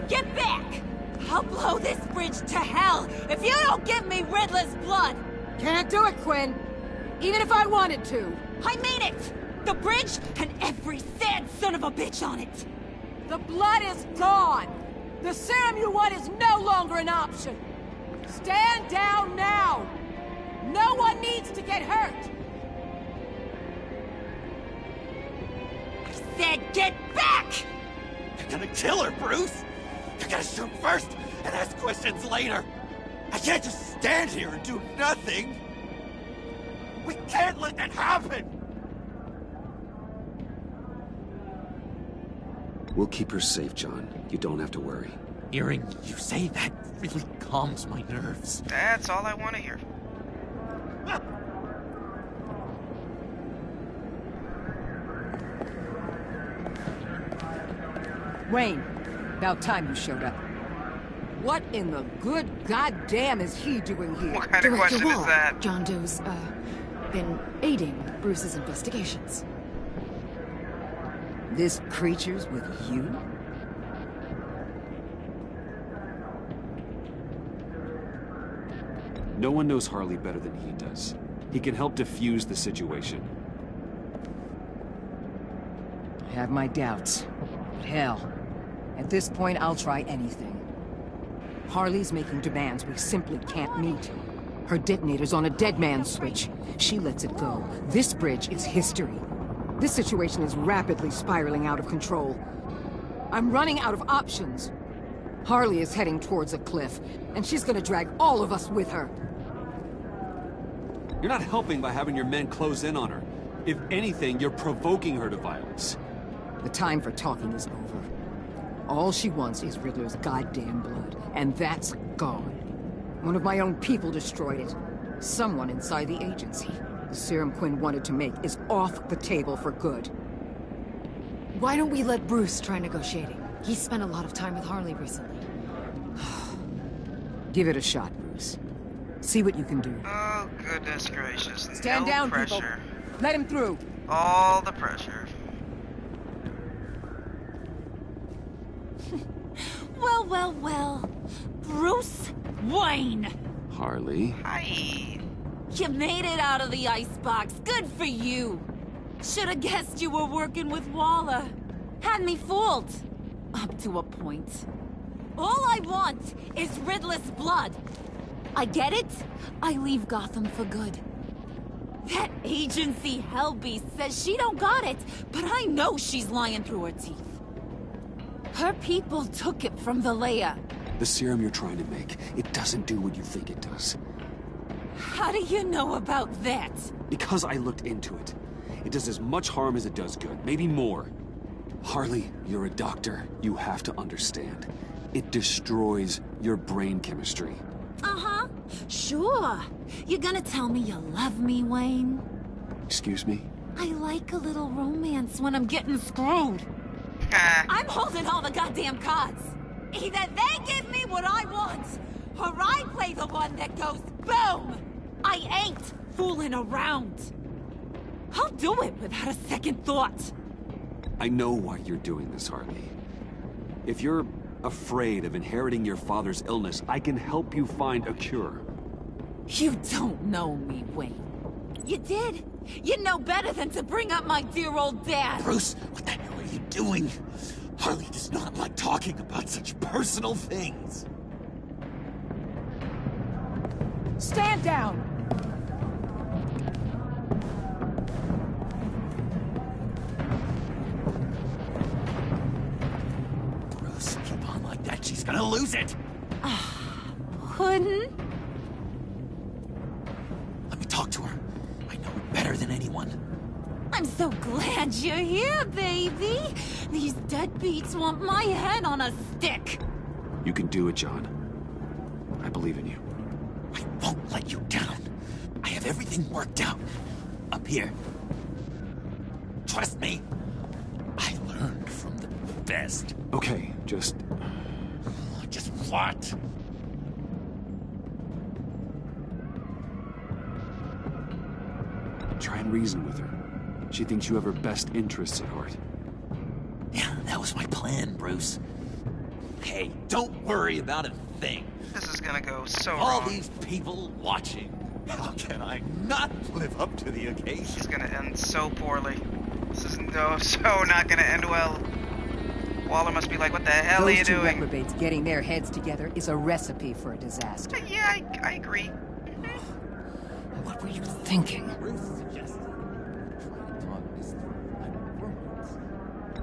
[SPEAKER 8] Get back! I'll blow this bridge to hell if you don't give me Riddler's blood!
[SPEAKER 6] Can't do it, Quinn. Even if I wanted to.
[SPEAKER 8] I mean it! The bridge and every sad son of a bitch on it!
[SPEAKER 6] The blood is gone! The serum you want is no longer an option! Stand down now! No one needs to get hurt!
[SPEAKER 8] I said get back!
[SPEAKER 12] You're gonna kill her, Bruce! You gotta shoot first and ask questions later! I can't just stand here and do nothing! We can't let that happen!
[SPEAKER 2] We'll keep her safe, John. You don't have to worry.
[SPEAKER 12] Hearing you say that really calms my nerves.
[SPEAKER 1] That's all I want to hear.
[SPEAKER 6] Wayne, about time you showed up. What in the good goddamn is he doing here?
[SPEAKER 1] What kind of question is that?
[SPEAKER 9] John Doe's, been aiding Bruce's investigations.
[SPEAKER 6] This creature's with you?
[SPEAKER 2] No one knows Harley better than he does. He can help defuse the situation.
[SPEAKER 6] I have my doubts. But hell, at this point I'll try anything. Harley's making demands we simply can't meet. Her detonator's on a dead man's switch. She lets it go. This bridge is history. This situation is rapidly spiraling out of control. I'm running out of options. Harley is heading towards a cliff, and she's gonna drag all of us with her.
[SPEAKER 2] You're not helping by having your men close in on her. If anything, you're provoking her to violence.
[SPEAKER 6] The time for talking is over. All she wants is Riddler's goddamn blood, and that's gone. One of my own people destroyed it. Someone inside the agency. The serum Quinn wanted to make is off the table for good.
[SPEAKER 9] Why don't we let Bruce try negotiating? He spent a lot of time with Harley recently.
[SPEAKER 6] Give it a shot, Bruce. See what you can do.
[SPEAKER 1] Oh, goodness gracious.
[SPEAKER 6] Stand
[SPEAKER 1] no
[SPEAKER 6] down,
[SPEAKER 1] pressure.
[SPEAKER 6] people. Let him through.
[SPEAKER 1] All the pressure.
[SPEAKER 8] Well, well, well. Bruce Wayne.
[SPEAKER 2] Harley?
[SPEAKER 1] Hi.
[SPEAKER 8] You made it out of the icebox. Good for you. Should have guessed you were working with Waller. Had me fooled. Up to a point. All I want is Riddler's blood. I get it. I leave Gotham for good. That agency hellbeast says she don't got it, but I know she's lying through her teeth. Her people took it from the lair.
[SPEAKER 2] The serum you're trying to make, it doesn't do what you think it does.
[SPEAKER 8] How do you know about that?
[SPEAKER 2] Because I looked into it. It does as much harm as it does good, maybe more. Harley, you're a doctor. You have to understand. It destroys your brain chemistry.
[SPEAKER 8] Uh-huh. Sure. You're gonna tell me you love me, Wayne?
[SPEAKER 2] Excuse me?
[SPEAKER 8] I like a little romance when I'm getting screwed. I'm holding all the goddamn cards. Either they give me what I want, or I play the one that goes boom! I ain't fooling around. I'll do it without a second thought.
[SPEAKER 2] I know why you're doing this, Harley. If you're afraid of inheriting your father's illness, I can help you find a cure.
[SPEAKER 8] You don't know me, Wayne. You did. You know better than to bring up my dear old dad.
[SPEAKER 12] Bruce, what the hell are you doing? Harley does not like talking about such personal things.
[SPEAKER 6] Stand down!
[SPEAKER 12] Bruce, keep on like that, she's gonna lose it!
[SPEAKER 8] Couldn't?
[SPEAKER 12] Let me talk to her. I know her better than anyone.
[SPEAKER 8] I'm so glad you're here, baby. These deadbeats want my head on a stick.
[SPEAKER 2] You can do it, John. I believe in you.
[SPEAKER 12] I won't let you down. I have everything worked out. Up here. Trust me. I learned from the best.
[SPEAKER 2] Okay, just
[SPEAKER 12] what?
[SPEAKER 2] try and reason with her. She thinks you have her best interests at heart.
[SPEAKER 12] Yeah, that was my plan, Bruce. Hey, don't worry about a thing.
[SPEAKER 1] This is gonna go so
[SPEAKER 12] All
[SPEAKER 1] wrong.
[SPEAKER 12] these people watching. How can I not live up to the occasion?
[SPEAKER 1] This is gonna end so poorly. This is so not gonna end well. Waller must be like, what the hell are you
[SPEAKER 6] Those two
[SPEAKER 1] doing?
[SPEAKER 6] reprobates getting their heads together is a recipe for a disaster.
[SPEAKER 1] Yeah, I agree.
[SPEAKER 6] What were you thinking?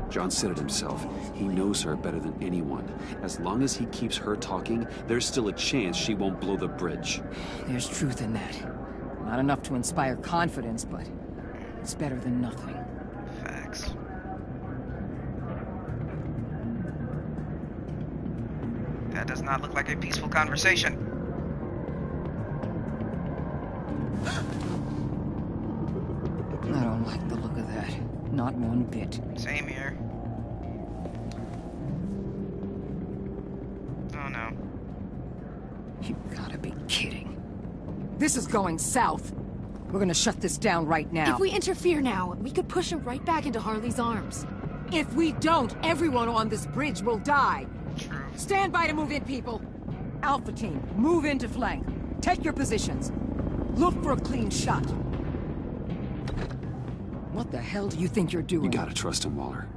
[SPEAKER 2] John said it himself. He knows her better than anyone. As long as he keeps her talking, there's still a chance she won't blow the bridge.
[SPEAKER 6] There's truth in that. Not enough to inspire confidence, but it's better than nothing.
[SPEAKER 1] Facts. That does not look like a peaceful conversation.
[SPEAKER 6] I don't like the look of that. Not one bit.
[SPEAKER 1] Same here. Oh no.
[SPEAKER 6] You gotta be kidding. This is going south. We're gonna shut this down right now.
[SPEAKER 9] If we interfere now, we could push him right back into Harley's arms.
[SPEAKER 6] If we don't, everyone on this bridge will die.
[SPEAKER 1] True.
[SPEAKER 6] Stand by to move in, people. Alpha team, move into flank. Take your positions. Look for a clean shot. What the hell do you think you're doing?
[SPEAKER 2] You gotta trust him, Waller.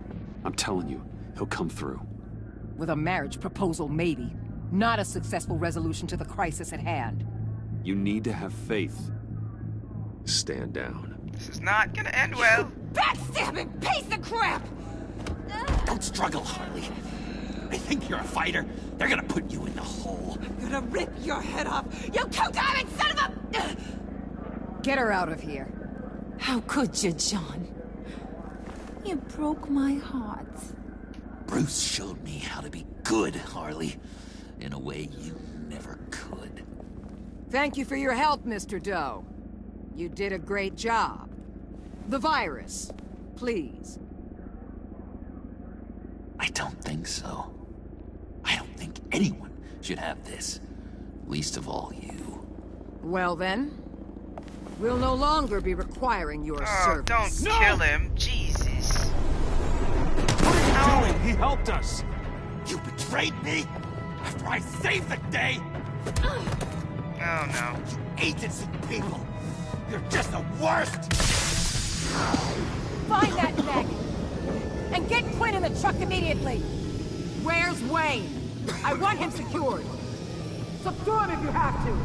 [SPEAKER 2] I'm telling you, he'll come through.
[SPEAKER 6] With a marriage proposal, maybe. Not a successful resolution to the crisis at hand.
[SPEAKER 2] You need to have faith. Stand down.
[SPEAKER 1] This is not gonna end well.
[SPEAKER 8] Backstabbing piece of crap!
[SPEAKER 12] Don't struggle, Harley. They think you're a fighter. They're gonna put you in the hole.
[SPEAKER 8] I'm gonna rip your head off, you two-diamond son of a...
[SPEAKER 6] Get her out of here.
[SPEAKER 8] How could you, John? You broke my heart.
[SPEAKER 12] Bruce showed me how to be good, Harley. In a way you never could.
[SPEAKER 6] Thank you for your help, Mr. Doe. You did a great job. The virus, please.
[SPEAKER 12] I don't think so. I don't think anyone should have this. Least of all you.
[SPEAKER 6] Well then, we'll no longer be requiring your service.
[SPEAKER 1] Don't kill him. Jesus.
[SPEAKER 13] What are you doing? He helped us.
[SPEAKER 12] You betrayed me after I saved the day.
[SPEAKER 1] Oh no.
[SPEAKER 12] You agency people. You're just the worst.
[SPEAKER 6] Find that neck! And get Quinn in the truck immediately! Where's Wayne? I want him secured! Subdue him if you have to!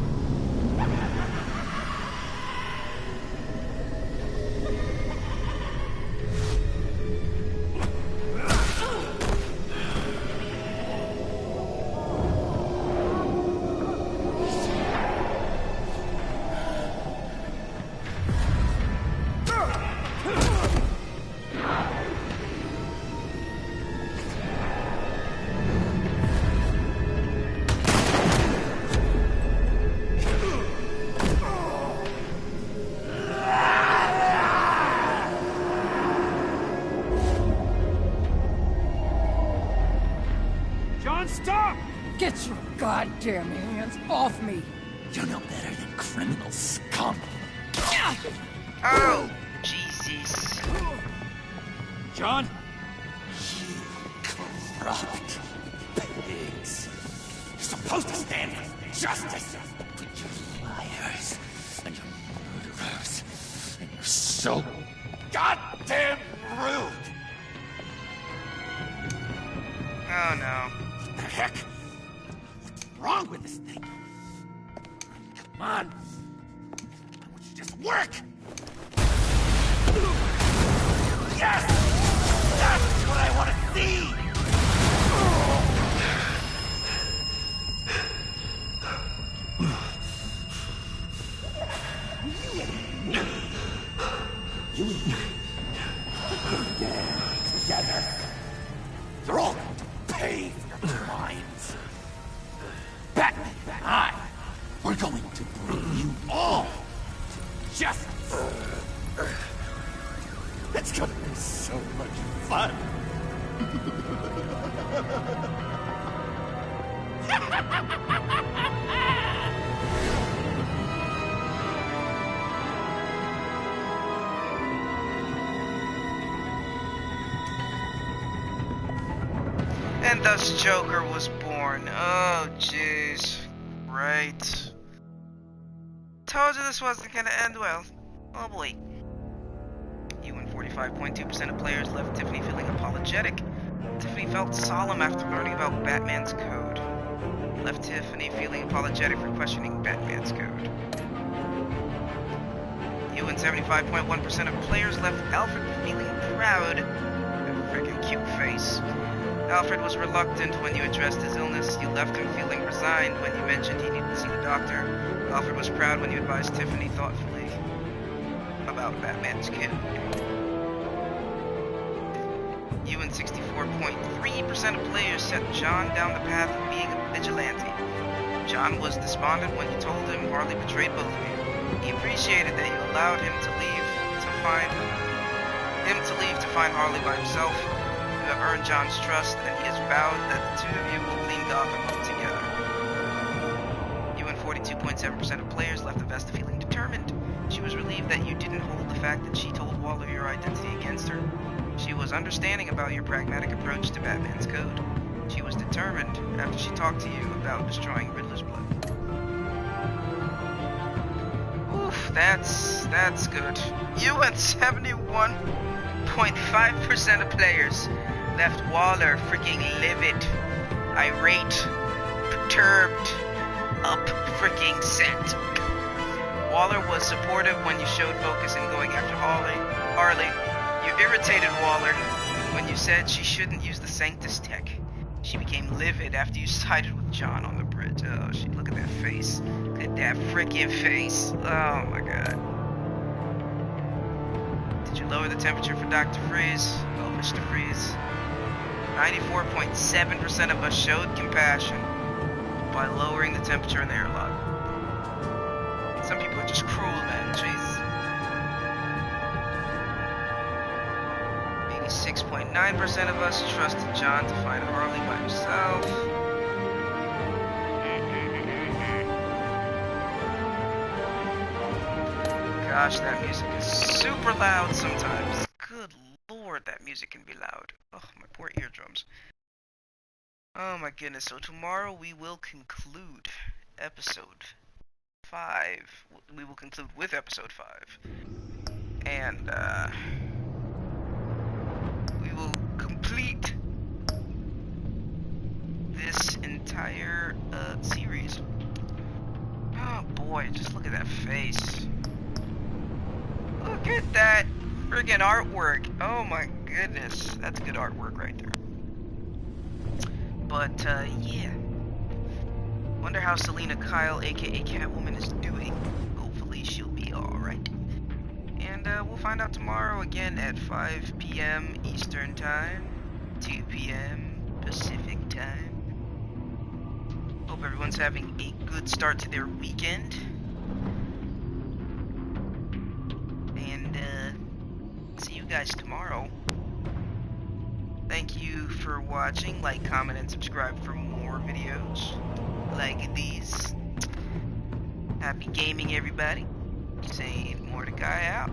[SPEAKER 6] Get your goddamn hands off me!
[SPEAKER 12] You're no better than criminal scum.
[SPEAKER 1] Oh, Jesus.
[SPEAKER 13] John?
[SPEAKER 12] You corrupt pigs. You're supposed to stand for justice. But you're liars. And you're murderers. And you're so goddamn rude.
[SPEAKER 1] Oh no.
[SPEAKER 12] What the heck? What's wrong with this thing? Come on. I want you to just work. Yes! That's what I want to see! You stand together. You're all going to pay for your crimes. Batman and I, we're going to bring you all to justice. It's gonna be so much fun.
[SPEAKER 1] And thus Joker was born. Oh, jeez. Right. Told you this wasn't gonna end well. Oh boy. You and 45.2% of players left Tiffany feeling apologetic. Tiffany felt solemn after learning about Batman's code. Left Tiffany feeling apologetic for questioning Batman's code. You and 75.1% of players left Alfred feeling proud. A freaking cute face. Alfred was reluctant when you addressed his illness. You left him feeling resigned when you mentioned he needed to see the doctor. Alfred was proud when you advised Tiffany thoughtfully about Batman's kid. You and 64.3% of players set John down the path of being a vigilante. John was despondent when you told him Harley betrayed both of you. He appreciated that you allowed him to leave to find Harley by himself. You have earned John's trust, and he has vowed that the two of you will clean Gotham up together. You and 42.7% of players left Avesta feeling determined. She was relieved that you didn't hold the fact that she told Waller your identity against her. She was understanding about your pragmatic approach to Batman's code. She was determined after she talked to you about destroying Riddler's blood. Oof, that's good. You and 71.5% of players left Waller freaking livid, irate, perturbed, up freaking set. Waller was supportive when you showed focus in going after Harley. You irritated Waller when you said she shouldn't use the Sanctus tech. She became livid after you sided with John on the bridge. Oh, look at that face. Look at that freaking face. Oh my god. Did you lower the temperature for Dr. Freeze? Oh, Mr. Freeze. 94.7% of us showed compassion by lowering the temperature in the airlock. just cruel, man. Jeez. 86.9% of us trusted John to find Harley by himself. Gosh, that music is super loud sometimes. Good lord, that music can be loud. Oh, my poor eardrums. Oh my goodness, so tomorrow we will conclude episode 5. We will conclude with episode 5. And, we will complete this entire, series. Oh boy, just look at that face. Look at that friggin' artwork. Oh my goodness, that's good artwork right there. But, yeah. Wonder how Selina Kyle, aka Catwoman, is doing. Hopefully she'll be alright. And, we'll find out tomorrow again at 5 p.m. Eastern Time, 2 p.m. Pacific Time. Hope everyone's having a good start to their weekend. And, see you guys tomorrow. Thank you for watching. Like, comment, and subscribe for more videos like these. Happy gaming, everybody. SaintMortichai out.